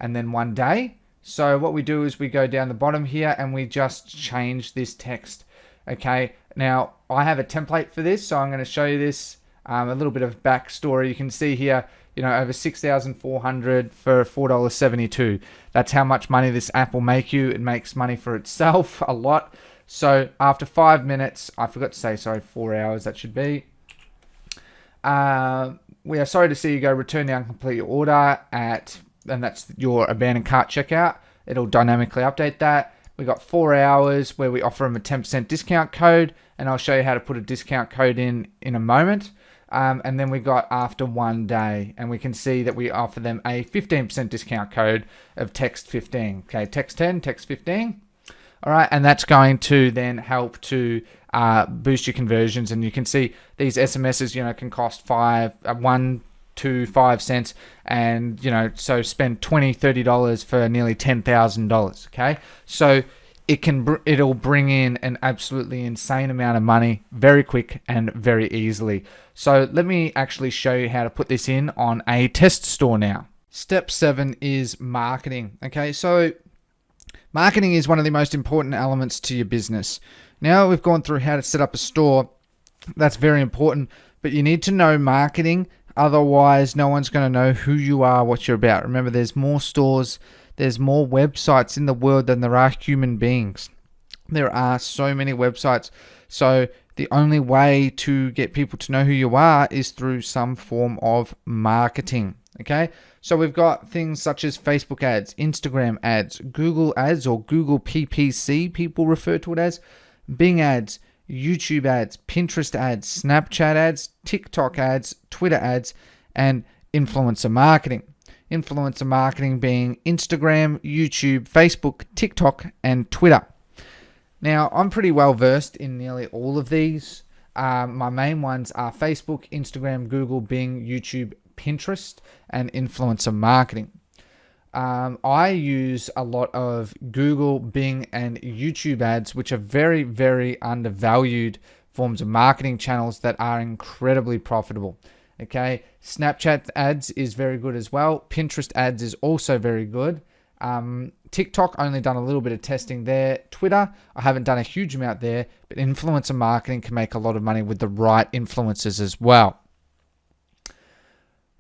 1 day. So what we do is we go down the bottom here and we just change this text. Okay, now I have a template for this, so I'm going to show you this. A little bit of backstory. You can see here, over 6,400 for $4.72. That's how much money this app will make you. It makes money for itself a lot. So after 5 minutes, I forgot to say, 4 hours that should be. We are sorry to see you go return the incomplete order and that's your abandoned cart checkout. It'll dynamically update that. We got 4 hours where we offer them a 10% discount code, and I'll show you how to put a discount code in a moment. And then we got after 1 day, and we can see that we offer them a 15% discount code of text 15. Okay, text 10, text 15. All right, and that's going to then help to boost your conversions. And you can see these SMSs, can cost 1 to 5 cents, and so spend $20-$30 for nearly $10,000. Okay, so it'll bring in an absolutely insane amount of money very quick and very easily. So let me actually show you how to put this in on a test store now. Step 7 is marketing. Okay, so marketing is one of the most important elements to your business. Now we've gone through how to set up a store. That's very important, but you need to know marketing. Otherwise, no one's going to know who you are, what you're about. Remember, there's more stores, there's more websites in the world than there are human beings. There are so many websites. So the only way to get people to know who you are is through some form of marketing. Okay, so we've got things such as Facebook ads, Instagram ads, Google ads, or Google PPC, people refer to it as, Bing ads, YouTube ads, Pinterest ads, Snapchat ads, TikTok ads, Twitter ads, and influencer marketing. Influencer marketing being Instagram, YouTube, Facebook, TikTok, and Twitter. Now, I'm pretty well versed in nearly all of these. My main ones are Facebook, Instagram, Google, Bing, YouTube, Pinterest, and influencer marketing. I use a lot of Google, Bing, and YouTube ads, which are very, very undervalued forms of marketing channels that are incredibly profitable. Okay, Snapchat ads is very good as well. Pinterest ads is also very good. TikTok, only done a little bit of testing there. Twitter, I haven't done a huge amount there, but influencer marketing can make a lot of money with the right influencers as well.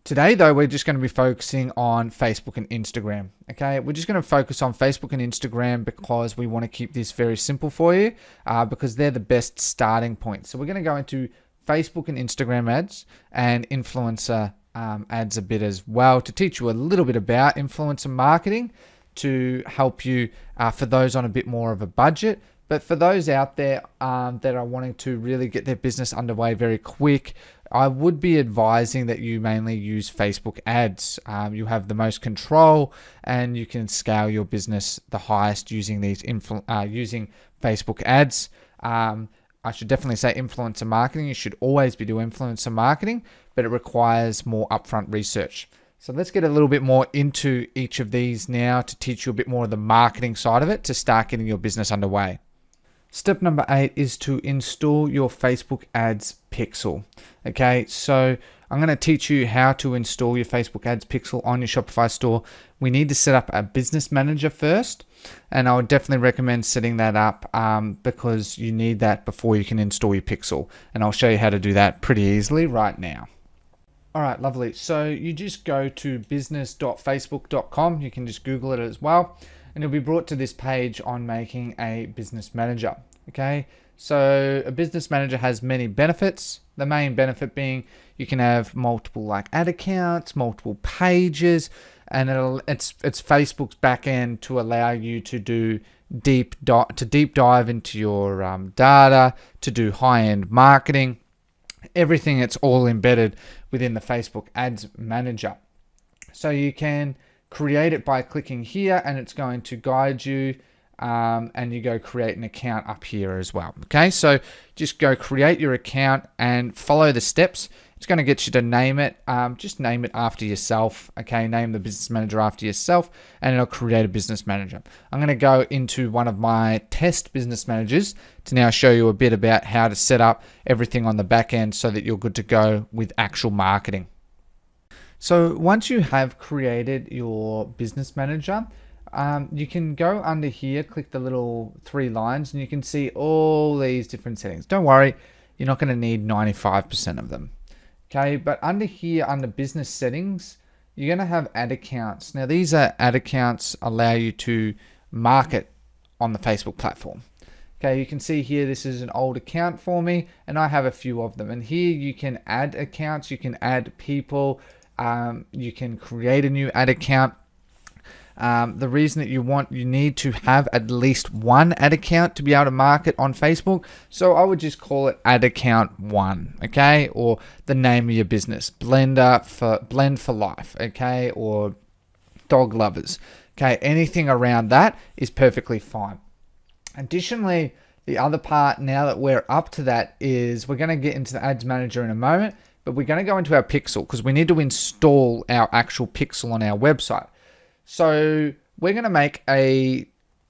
Today, though, we're just going to be focusing on Facebook and Instagram. Okay, we're just going to focus on Facebook and Instagram because we want to keep this very simple for you because they're the best starting point. So we're going to go into Facebook and Instagram ads and influencer ads a bit as well to teach you a little bit about influencer marketing to help you for those on a bit more of a budget. But for those out there that are wanting to really get their business underway very quick, I would be advising that you mainly use Facebook ads. You have the most control and you can scale your business the highest using these using Facebook ads. I should definitely say influencer marketing. You should always be doing influencer marketing, but it requires more upfront research. So let's get a little bit more into each of these now to teach you a bit more of the marketing side of it to start getting your business underway. Step number 8 is to install your Facebook ads pixel. Okay, so I'm going to teach you how to install your Facebook ads pixel on your Shopify store. We need to set up a business manager first, and I would definitely recommend setting that up because you need that before you can install your pixel. And I'll show you how to do that pretty easily right now. All right, lovely. So you just go to business.facebook.com. You can just Google it as well, and you'll be brought to this page on making a business manager. Okay, so a business manager has many benefits. The main benefit being you can have multiple like ad accounts, multiple pages, and it's Facebook's backend to allow you to do deep dive into your data, to do high-end marketing. Everything, it's all embedded within the Facebook Ads Manager. So you can create it by clicking here, and it's going to guide you, and you go create an account up here as well. Okay, so just go create your account and follow the steps. It's going to get you to name it. Just name it after yourself. Okay, name the business manager after yourself, and it'll create a business manager. I'm going to go into one of my test business managers to now show you a bit about how to set up everything on the back end so that you're good to go with actual marketing. So once you have created your business manager, you can go under here, click the little 3 lines, and you can see all these different settings. Don't worry, you're not going to need 95% of them. Okay, but under here, under business settings, you're going to have ad accounts. Now, these are ad accounts allow you to market on the Facebook platform. Okay, you can see here, this is an old account for me, and I have a few of them. And here you can add accounts, you can add people, you can create a new ad account. The reason that you need to have at least one ad account to be able to market on Facebook. So I would just call it ad account 1, okay? Or the name of your business, Blend for Life, okay? Or Dog Lovers, okay? Anything around that is perfectly fine. Additionally, the other part now that we're up to that is we're going to get into the Ads Manager in a moment, but we're going to go into our pixel because we need to install our actual pixel on our website. So we're going to make we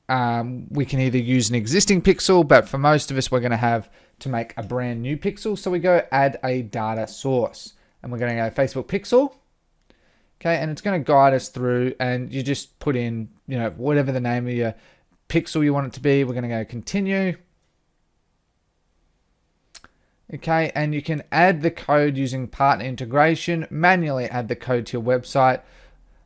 can either use an existing pixel, but for most of us, we're going to have to make a brand new pixel. So we go add a data source, and we're going to go Facebook pixel. Okay, and it's going to guide us through, and you just put in, whatever the name of your pixel you want it to be. We're going to go continue. Okay, and you can add the code using partner integration, manually add the code to your website,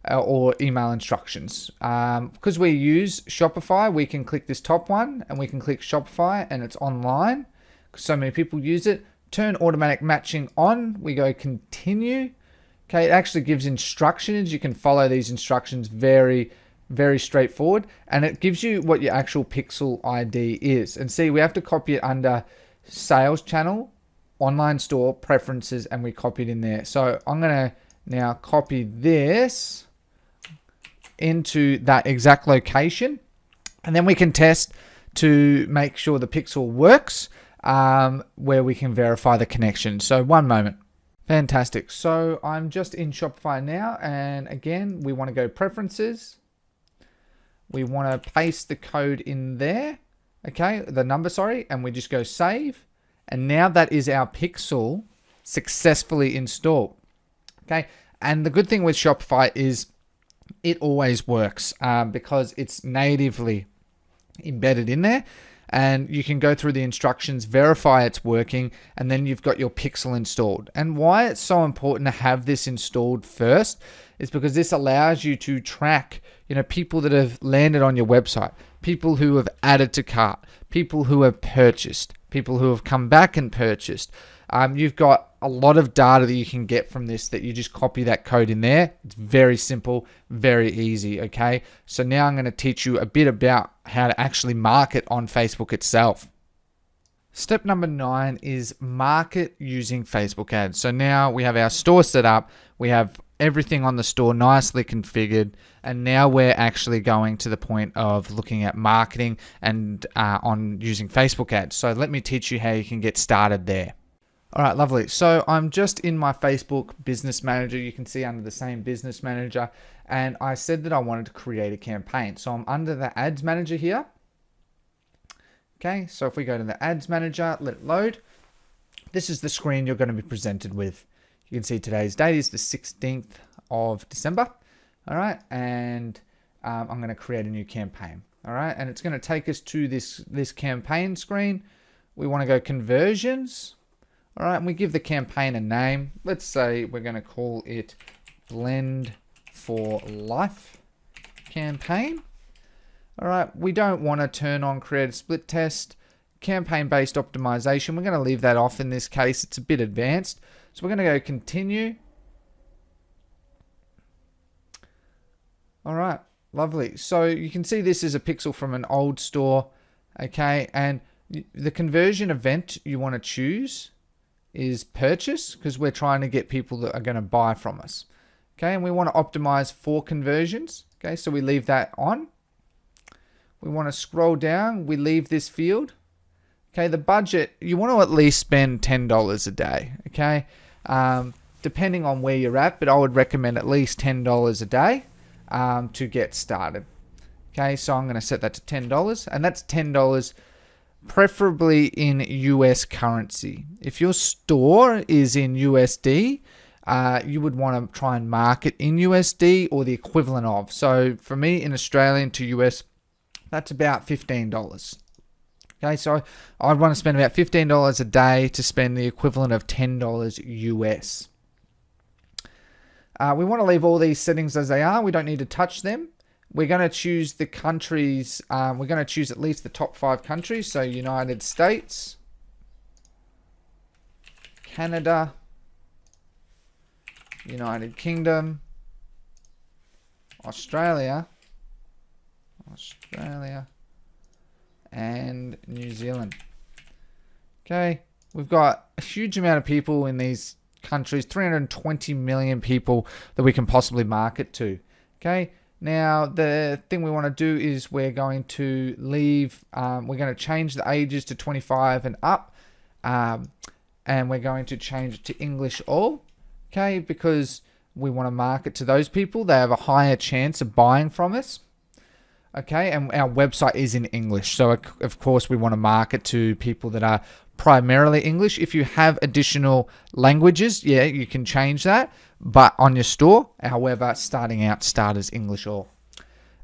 or email instructions. Because we use Shopify, we can click this top one and we can click Shopify, and it's online because so many people use it. Turn automatic matching on, we go continue. Okay, it actually gives instructions. You can follow these instructions very, very straightforward, and it gives you what your actual pixel ID is. And see, we have to copy it under sales channel, online store, preferences, and we copy it in there. So I'm going to now copy this into that exact location, and then we can test to make sure the pixel works, where we can verify the connection. So one moment. Fantastic. So I'm just in Shopify now, and again, we want to go preferences. We want to paste the code in there, okay, the number, sorry, and we just go save, and now that is our pixel successfully installed. Okay, and the good thing with Shopify is it always works because it's natively embedded in there, and you can go through the instructions, verify it's working, and then you've got your pixel installed. And why it's so important to have this installed first is because this allows you to track, people that have landed on your website, people who have added to cart, people who have purchased, people who have come back and purchased. You've got a lot of data that you can get from this, that you just copy that code in there. It's very simple, very easy, okay? So now I'm going to teach you a bit about how to actually market on Facebook itself. Step number 9 is market using Facebook ads. So now we have our store set up, we have everything on the store nicely configured, and now we're actually going to the point of looking at marketing and on using Facebook ads. So let me teach you how you can get started there. All right, lovely. So I'm just in my Facebook Business Manager. You can see under the same Business Manager, and I said that I wanted to create a campaign. So I'm under the Ads Manager here. Okay, so if we go to the Ads Manager, let it load. This is the screen you're going to be presented with. You can see today's date is the 16th of December. All right, and I'm going to create a new campaign. All right, and it's going to take us to this campaign screen. We want to go conversions. All right, and we give the campaign a name. Let's say we're going to call it Blend for Life campaign. All right, we don't want to turn on create a split test. Campaign-based optimization, we're going to leave that off in this case. It's a bit advanced. So we're going to go continue. All right, lovely. So you can see this is a pixel from an old store, okay? And the conversion event you want to choose is purchase, because we're trying to get people that are going to buy from us, okay? And we want to optimize for conversions, okay? So we leave that on. We want to scroll down. We leave this field. Okay, the budget, you want to at least spend $10 a day, okay? Depending on where you're at, but I would recommend at least $10 a day to get started. Okay, so I'm going to set that to $10, and that's $10 preferably in US currency. If your store is in USD, you would want to try and market in USD or the equivalent of. So for me, in Australian to US, that's about $15. Okay, so I'd want to spend about $15 a day to spend the equivalent of $10 US. We want to leave all these settings as they are. We don't need to touch them. We're going to choose the countries. We're going to choose at least the top 5 countries. So United States, Canada, United Kingdom, Australia, and New Zealand. Okay, we've got a huge amount of people in these countries, 320 million people that we can possibly market to. Okay, now the thing we want to do is we're going to leave, we're going to change the ages to 25 and up, and we're going to change it to English all, okay, because we want to market to those people. They have a higher chance of buying from us. Okay, and our website is in English. So, of course, we want to market to people that are primarily English. If you have additional languages, yeah, you can change that. But on your store, however, starting out, start as English all.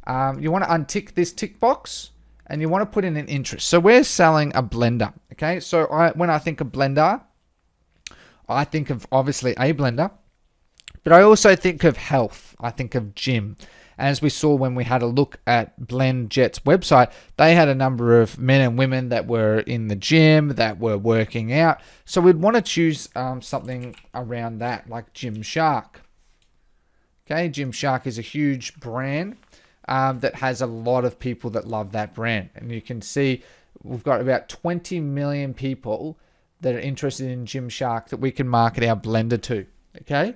You want to untick this tick box, and you want to put in an interest. So we're selling a blender. Okay, so when I think of blender, I think of obviously a blender, but I also think of health. I think of gym. As we saw when we had a look at BlendJet's website, they had a number of men and women that were in the gym, that were working out. So we'd want to choose something around that, like Gymshark. Okay, Gymshark is a huge brand that has a lot of people that love that brand. And you can see we've got about 20 million people that are interested in Gymshark that we can market our blender to. Okay.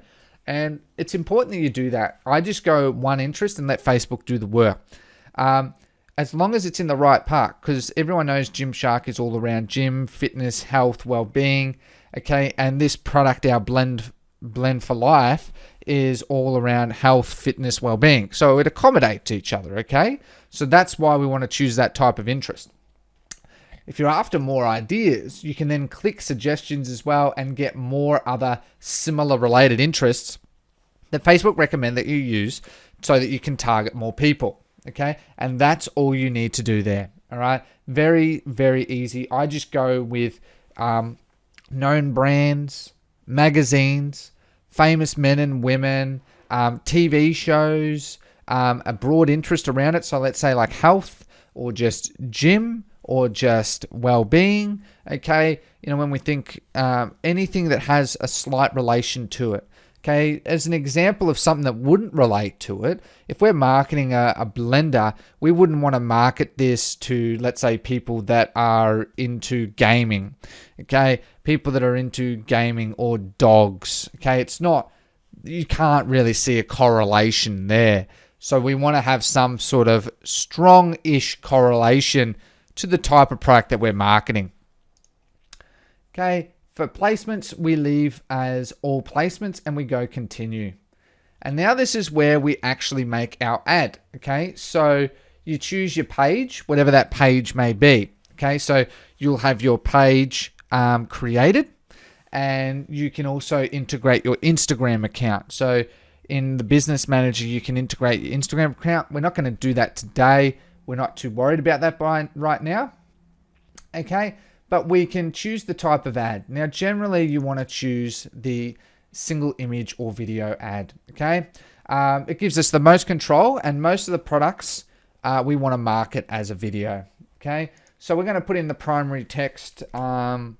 And it's important that you do that. I just go one interest and let Facebook do the work. As long as it's in the right part, because everyone knows Gymshark is all around gym, fitness, health, well-being. Okay, and this product, our Blend for Life, is all around health, fitness, well-being. So it accommodates each other. Okay, so that's why we want to choose that type of interest. If you're after more ideas, you can then click suggestions as well and get more other similar related interests that Facebook recommend that you use so that you can target more people. Okay. And that's all you need to do there. All right. Very, very easy. I just go with known brands, magazines, famous men and women, TV shows, a broad interest around it. So let's say like health or just gym, or just well-being, okay? You know, when we think anything that has a slight relation to it, okay? As an example of something that wouldn't relate to it, if we're marketing a blender, we wouldn't want to market this to, let's say, people that are into gaming, okay? People that are into gaming or dogs, okay? It's not, you can't really see a correlation there. So we want to have some sort of strong-ish correlation to the type of product that we're marketing. Okay, for placements, we leave as all placements and we go continue. And now this is where we actually make our ad. Okay, so you choose your page, whatever that page may be. Okay, so you'll have your page created, and you can also integrate your Instagram account. So in the business manager, you can integrate your Instagram account. We're not going to do that today. We're not too worried about that right now. Okay, but we can choose the type of ad. Now, generally you want to choose the single image or video ad, okay? It gives us the most control, and most of the products we want to market as a video, okay? So we're going to put in the primary text, want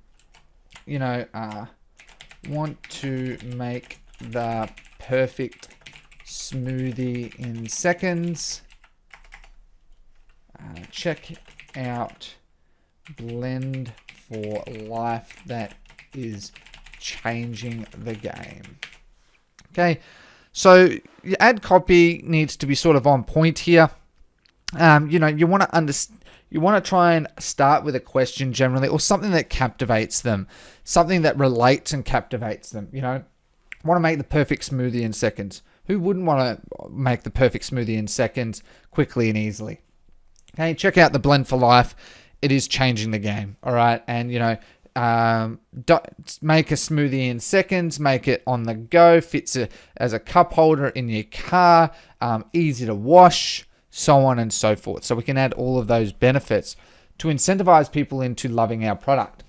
to make the perfect smoothie in seconds. Check out blend for life that is changing the game. Okay, so your ad copy needs to be sort of on point here. You want to try and start with a question generally, or something that captivates them, something that relates and captivates them. Want to make the perfect smoothie in seconds. Who wouldn't want to make the perfect smoothie in seconds quickly and easily? Okay, check out the blend for life. It is changing the game. All right, and make a smoothie in seconds. Make it on the go. Fits as a cup holder in your car. Easy to wash, so on and so forth. So we can add all of those benefits to incentivize people into loving our product.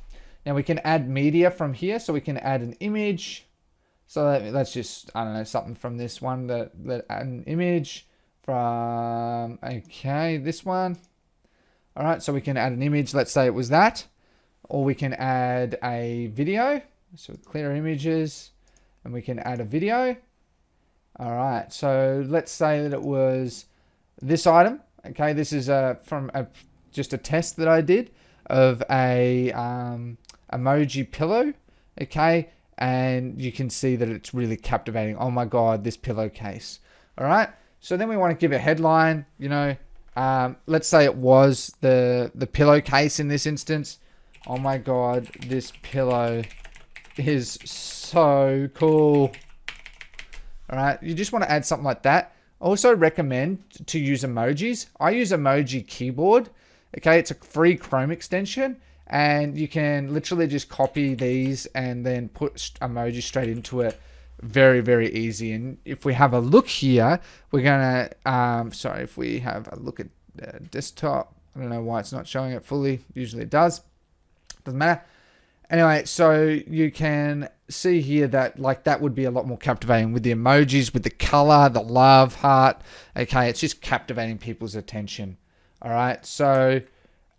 Now we can add media from here. So we can add an image. So let's just, something from this one. That add an image from, this one. All right, so we can add an image. Let's say it was that. Or we can add a video. So clear images. And we can add a video. All right, so let's say that it was this item. Okay, this is from just a test that I did of a emoji pillow. Okay, and you can see that it's really captivating. Oh my God, this pillowcase. All right, so then we want to give a headline. Let's say it was the pillowcase in this instance. Oh my God, this pillow is so cool. All right, you just want to add something like that. Also recommend to use emojis. I use Emoji Keyboard. Okay, it's a free Chrome extension, and you can literally just copy these and then put emojis straight into it. Very, very easy. And if we have a look here, we're gonna if we have a look at the desktop, I don't know why it's not showing it fully. Usually it does. Doesn't matter. Anyway, so you can see here that that would be a lot more captivating with the emojis, with the color, the love heart. Okay, it's just captivating people's attention. All right, so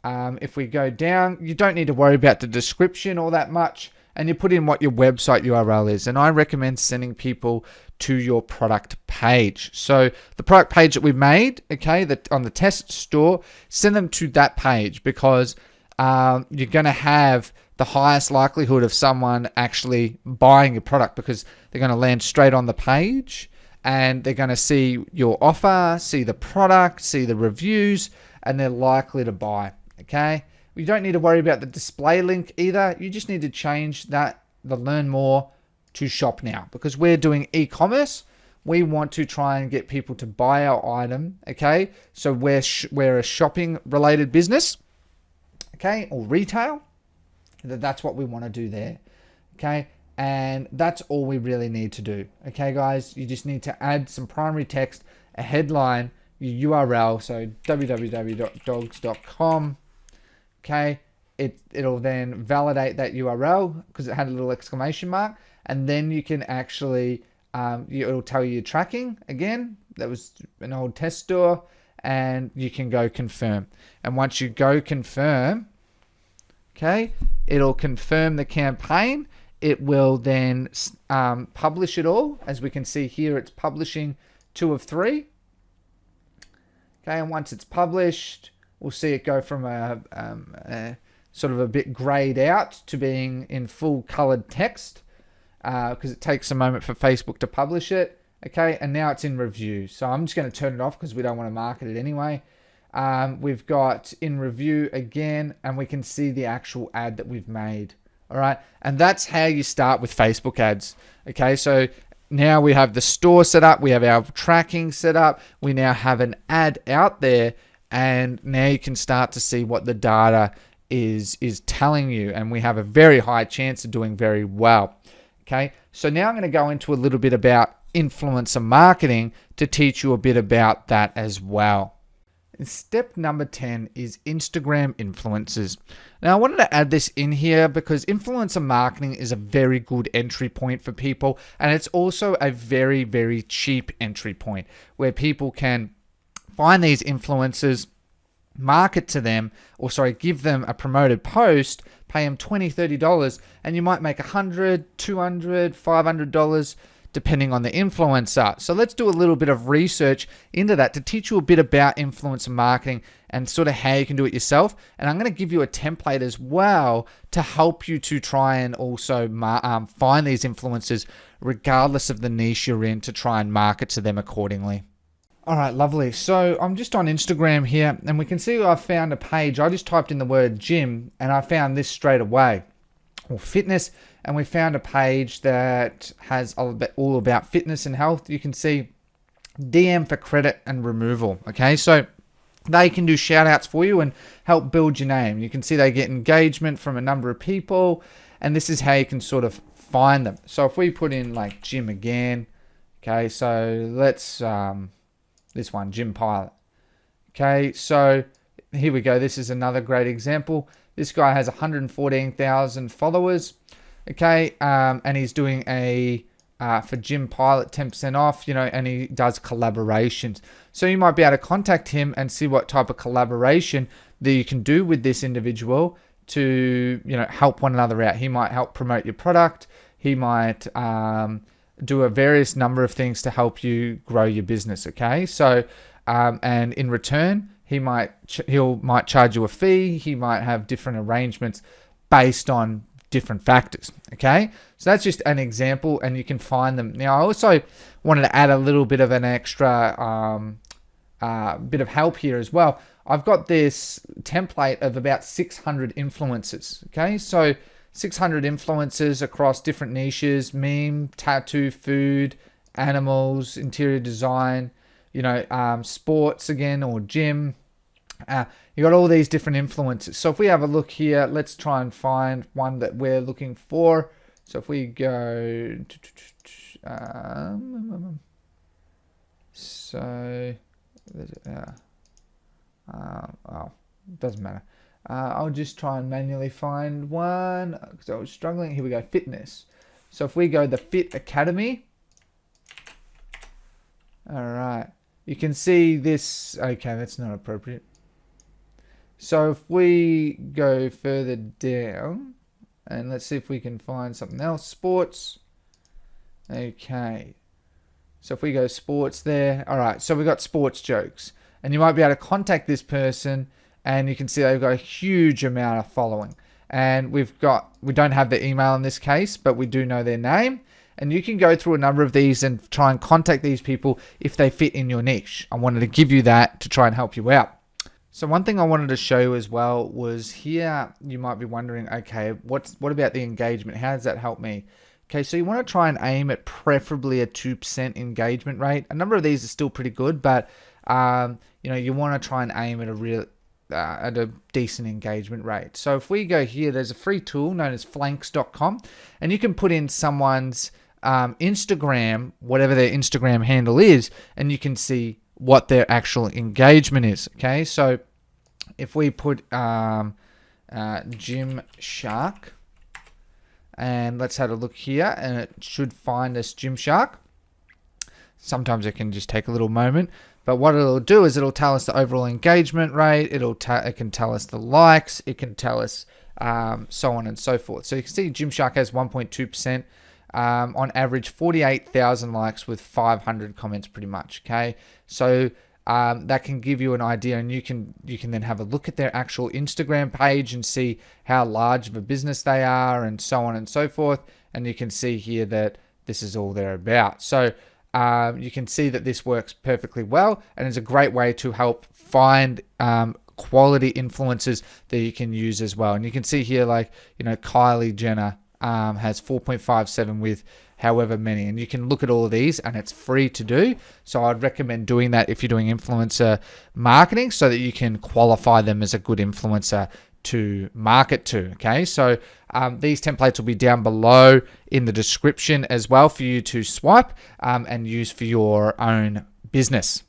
if we go down, you don't need to worry about the description all that much, and you put in what your website URL is. And I recommend sending people to your product page. So the product page that we made, okay, that on the test store, send them to that page, because you're going to have the highest likelihood of someone actually buying your product, because they're going to land straight on the page and they're going to see your offer, see the product, see the reviews, and they're likely to buy. Okay. You don't need to worry about the display link either. You just need to change the learn more to shop now, because we're doing e-commerce. We want to try and get people to buy our item. Okay. So we're a shopping related business. Okay. Or retail. That's what we want to do there. Okay. And that's all we really need to do. Okay, guys, you just need to add some primary text, a headline, your URL. So www.dogs.com. Okay. It'll then validate that URL because it had a little exclamation mark. And then you can actually, it'll tell you tracking again. That was an old test store, and you can go confirm. And once you go confirm, okay, it'll confirm the campaign. It will then publish it all. As we can see here, it's publishing 2 of 3. Okay, and once it's published, we'll see it go from a sort of a bit grayed out to being in full colored text, because it takes a moment for Facebook to publish it. Okay, and now it's in review. So I'm just going to turn it off because we don't want to market it anyway. We've got in review again, and we can see the actual ad that we've made. All right. And that's how you start with Facebook ads. Okay. So now we have the store set up. We have our tracking set up. We now have an ad out there, and now you can start to see what the data is telling you. And we have a very high chance of doing very well. Okay. So now I'm going to go into a little bit about influencer marketing to teach you a bit about that as well. Step number 10 is Instagram influencers. Now, I wanted to add this in here because influencer marketing is a very good entry point for people, and it's also a very, very cheap entry point where people can find these influencers, market to them, give them a promoted post, pay them $20, $30, and you might make $100, $200, $500 depending on the influencer. So let's do a little bit of research into that to teach you a bit about influencer marketing and sort of how you can do it yourself. And I'm going to give you a template as well to help you to try and also find these influencers regardless of the niche you're in, to try and market to them accordingly. All right, lovely. So I'm just on Instagram here, and we can see I found a page. I just typed in the word gym, and I found this straight away, or fitness, and we found a page that has all about fitness and health. You can see DM for credit and removal. Okay, so they can do shout outs for you and help build your name. You can see they get engagement from a number of people, and this is how you can sort of find them. So if we put in like gym again, okay, so let's this one, Gym Pilot. Okay, so here we go. This is another great example. This guy has 114,000 followers. Okay, and he's doing a for Gym Pilot 10% off, and he does collaborations. So you might be able to contact him and see what type of collaboration that you can do with this individual to, help one another out. He might help promote your product. He might do a various number of things to help you grow your business. Okay, so and in return, he might charge you a fee. He might have different arrangements based on different factors. Okay, so that's just an example, and you can find them. Now, I also wanted to add a little bit of an extra bit of help here as well. I've got this template of about 600 influencers. Okay, so 600 influencers across different niches: meme, tattoo, food, animals, interior design, sports again, or gym. You got all these different influencers. So if we have a look here, let's try and find one that we're looking for. So if we go, doesn't matter. I'll just try and manually find one because I was struggling. Here we go, fitness. So if we go the Fit Academy, all right, you can see this. Okay, that's not appropriate. So if we go further down, and let's see if we can find something else. Sports. Okay. So if we go sports there, all right, so we've got sports jokes. And you might be able to contact this person, and you can see they've got a huge amount of following. And we don't have the email in this case, but we do know their name. And you can go through a number of these and try and contact these people if they fit in your niche. I wanted to give you that to try and help you out. So one thing I wanted to show you as well was here, you might be wondering, okay, what about the engagement? How does that help me? Okay, so you want to try and aim at preferably a 2% engagement rate. A number of these are still pretty good, but you want to try and aim at a decent engagement rate. So if we go here, there's a free tool known as flanks.com, and you can put in someone's Instagram, whatever their Instagram handle is, and you can see what their actual engagement is. Okay, so if we put Gymshark, and let's have a look here, and it should find us Gymshark. Sometimes it can just take a little moment, but what it'll do is it'll tell us the overall engagement rate. It can tell us the likes. It can tell us so on and so forth. So you can see Gymshark has 1.2%. On average, 48,000 likes with 500 comments, pretty much. Okay, so that can give you an idea, and you can then have a look at their actual Instagram page and see how large of a business they are, and so on and so forth. And you can see here that this is all they're about. So you can see that this works perfectly well, and it's a great way to help find quality influencers that you can use as well. And you can see here, like, Kylie Jenner has 4.57 with however many, and you can look at all of these, and it's free to do. So I'd recommend doing that if you're doing influencer marketing, so that you can qualify them as a good influencer to market to. Okay, so these templates will be down below in the description as well for you to swipe and use for your own business.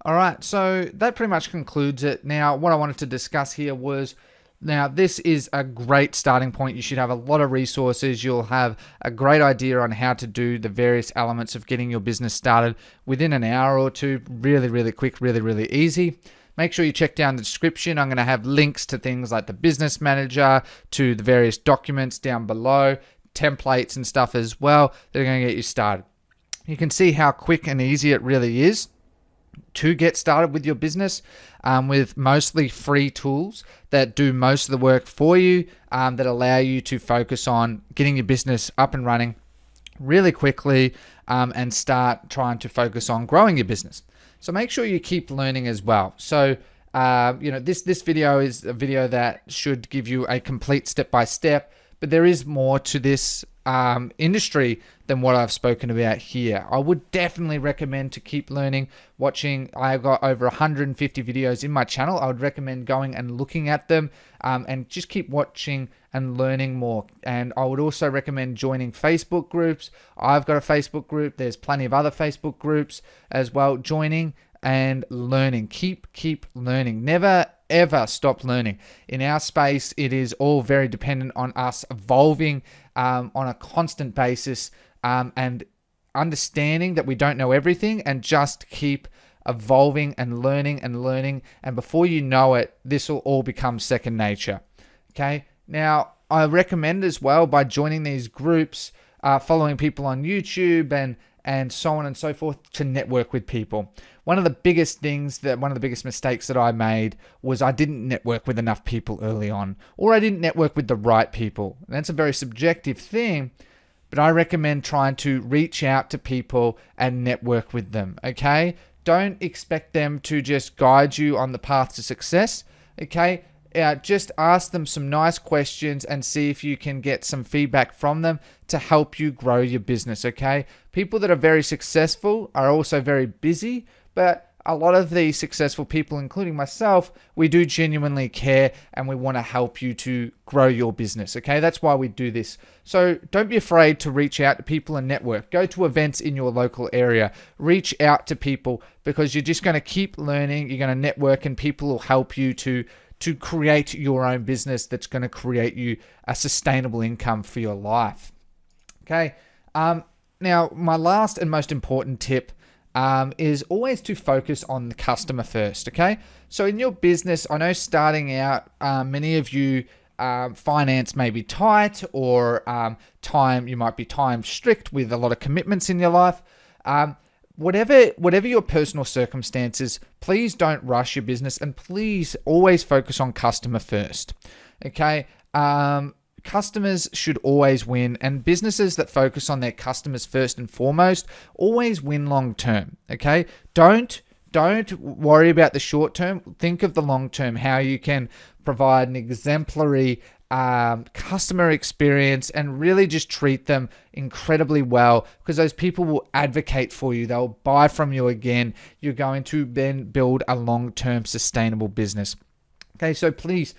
All right, so that pretty much concludes it. Now, what I wanted to discuss here was, now this is a great starting point. You should have a lot of resources. You'll have a great idea on how to do the various elements of getting your business started within an hour or two. Really, really quick, really, really easy. Make sure you check down the description. I'm going to have links to things like the business manager, to the various documents down below, templates and stuff as well that are going to get you started. You can see how quick and easy it really is to get started with your business, with mostly free tools that do most of the work for you, that allow you to focus on getting your business up and running really quickly, and start trying to focus on growing your business. So make sure you keep learning as well. So this video is a video that should give you a complete step-by-step, but there is more to this industry than what I've spoken about here. I would definitely recommend to keep learning, watching. I've got over 150 videos in my channel. I would recommend going and looking at them, and just keep watching and learning more. And I would also recommend joining Facebook groups. I've got a Facebook group. There's plenty of other Facebook groups as well. Joining and learning. Keep learning. Never ever stop learning. In our space, it is all very dependent on us evolving on a constant basis, and understanding that we don't know everything, and just keep evolving and learning and learning. And before you know it, this will all become second nature. Okay. Now, I recommend as well, by joining these groups, following people on YouTube and so on and so forth, to network with people. One of the biggest mistakes that I made was I didn't network with enough people early on, or I didn't network with the right people. And that's a very subjective thing, but I recommend trying to reach out to people and network with them, okay? Don't expect them to just guide you on the path to success, okay? Just ask them some nice questions and see if you can get some feedback from them to help you grow your business, okay? People that are very successful are also very busy, but a lot of the successful people, including myself, we do genuinely care and we want to help you to grow your business, okay? That's why we do this. So don't be afraid to reach out to people and network. Go to events in your local area. Reach out to people, because you're just going to keep learning. You're going to network, and people will help you to create your own business that's going to create you a sustainable income for your life. Okay. Now, my last and most important tip is always to focus on the customer first. Okay. So in your business, I know starting out, many of you, finance may be tight, or you might be time strict with a lot of commitments in your life. Whatever your personal circumstances, please don't rush your business, and please always focus on customer first. Okay. Customers should always win, and businesses that focus on their customers first and foremost always win long term. Okay. Don't worry about the short term. Think of the long term, how you can provide an exemplary customer experience and really just treat them incredibly well, because those people will advocate for you. They'll buy from you again. You're going to then build a long-term sustainable business. Okay, so please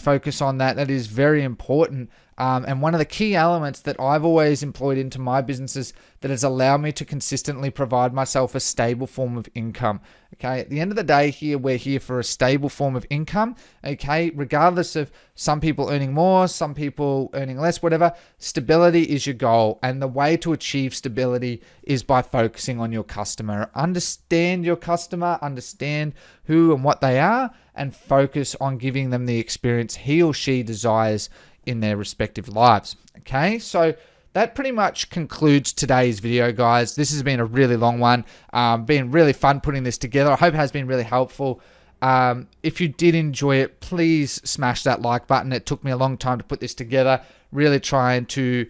focus on that. That is very important. And one of the key elements that I've always employed into my businesses that has allowed me to consistently provide myself a stable form of income. Okay, at the end of the day here, we're here for a stable form of income. Okay, regardless of some people earning more, some people earning less, whatever, stability is your goal. And the way to achieve stability is by focusing on your customer. Understand your customer, understand who and what they are, and focus on giving them the experience he or she desires in their respective lives. Okay, so that pretty much concludes today's video, guys. This has been a really long one. Been really fun putting this together. I hope it has been really helpful. If you did enjoy it, please smash that like button. It took me a long time to put this together. Really trying to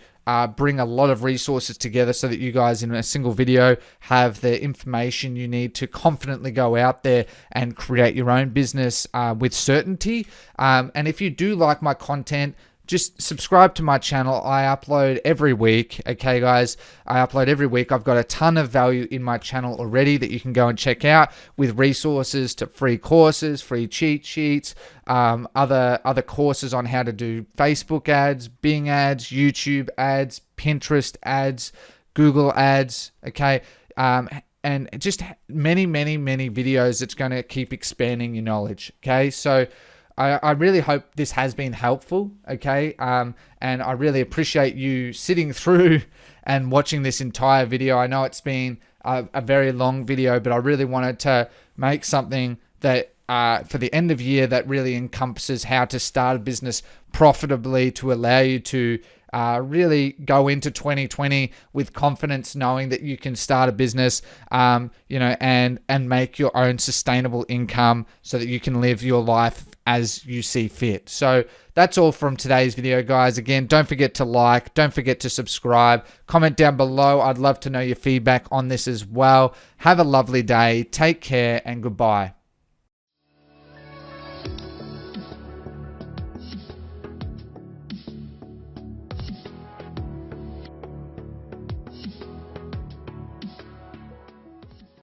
bring a lot of resources together so that you guys in a single video have the information you need to confidently go out there and create your own business with certainty. And if you do like my content, just subscribe to my channel. I upload every week. Okay, guys, I upload every week. I've got a ton of value in my channel already that you can go and check out, with resources to free courses, free cheat sheets, other courses on how to do Facebook ads, Bing ads, YouTube ads, Pinterest ads, Google ads. Okay. just many videos that's going to keep expanding your knowledge. Okay, so I really hope this has been helpful. Okay, and I really appreciate you sitting through and watching this entire video. I know it's been a very long video, but I really wanted to make something that for the end of year that really encompasses how to start a business profitably to allow you to really go into 2020 with confidence, knowing that you can start a business, and make your own sustainable income so that you can live your life as you see fit. So that's all from today's video, guys. Again, don't forget to like, don't forget to subscribe, comment down below. I'd love to know your feedback on this as well. Have a lovely day. Take care and goodbye.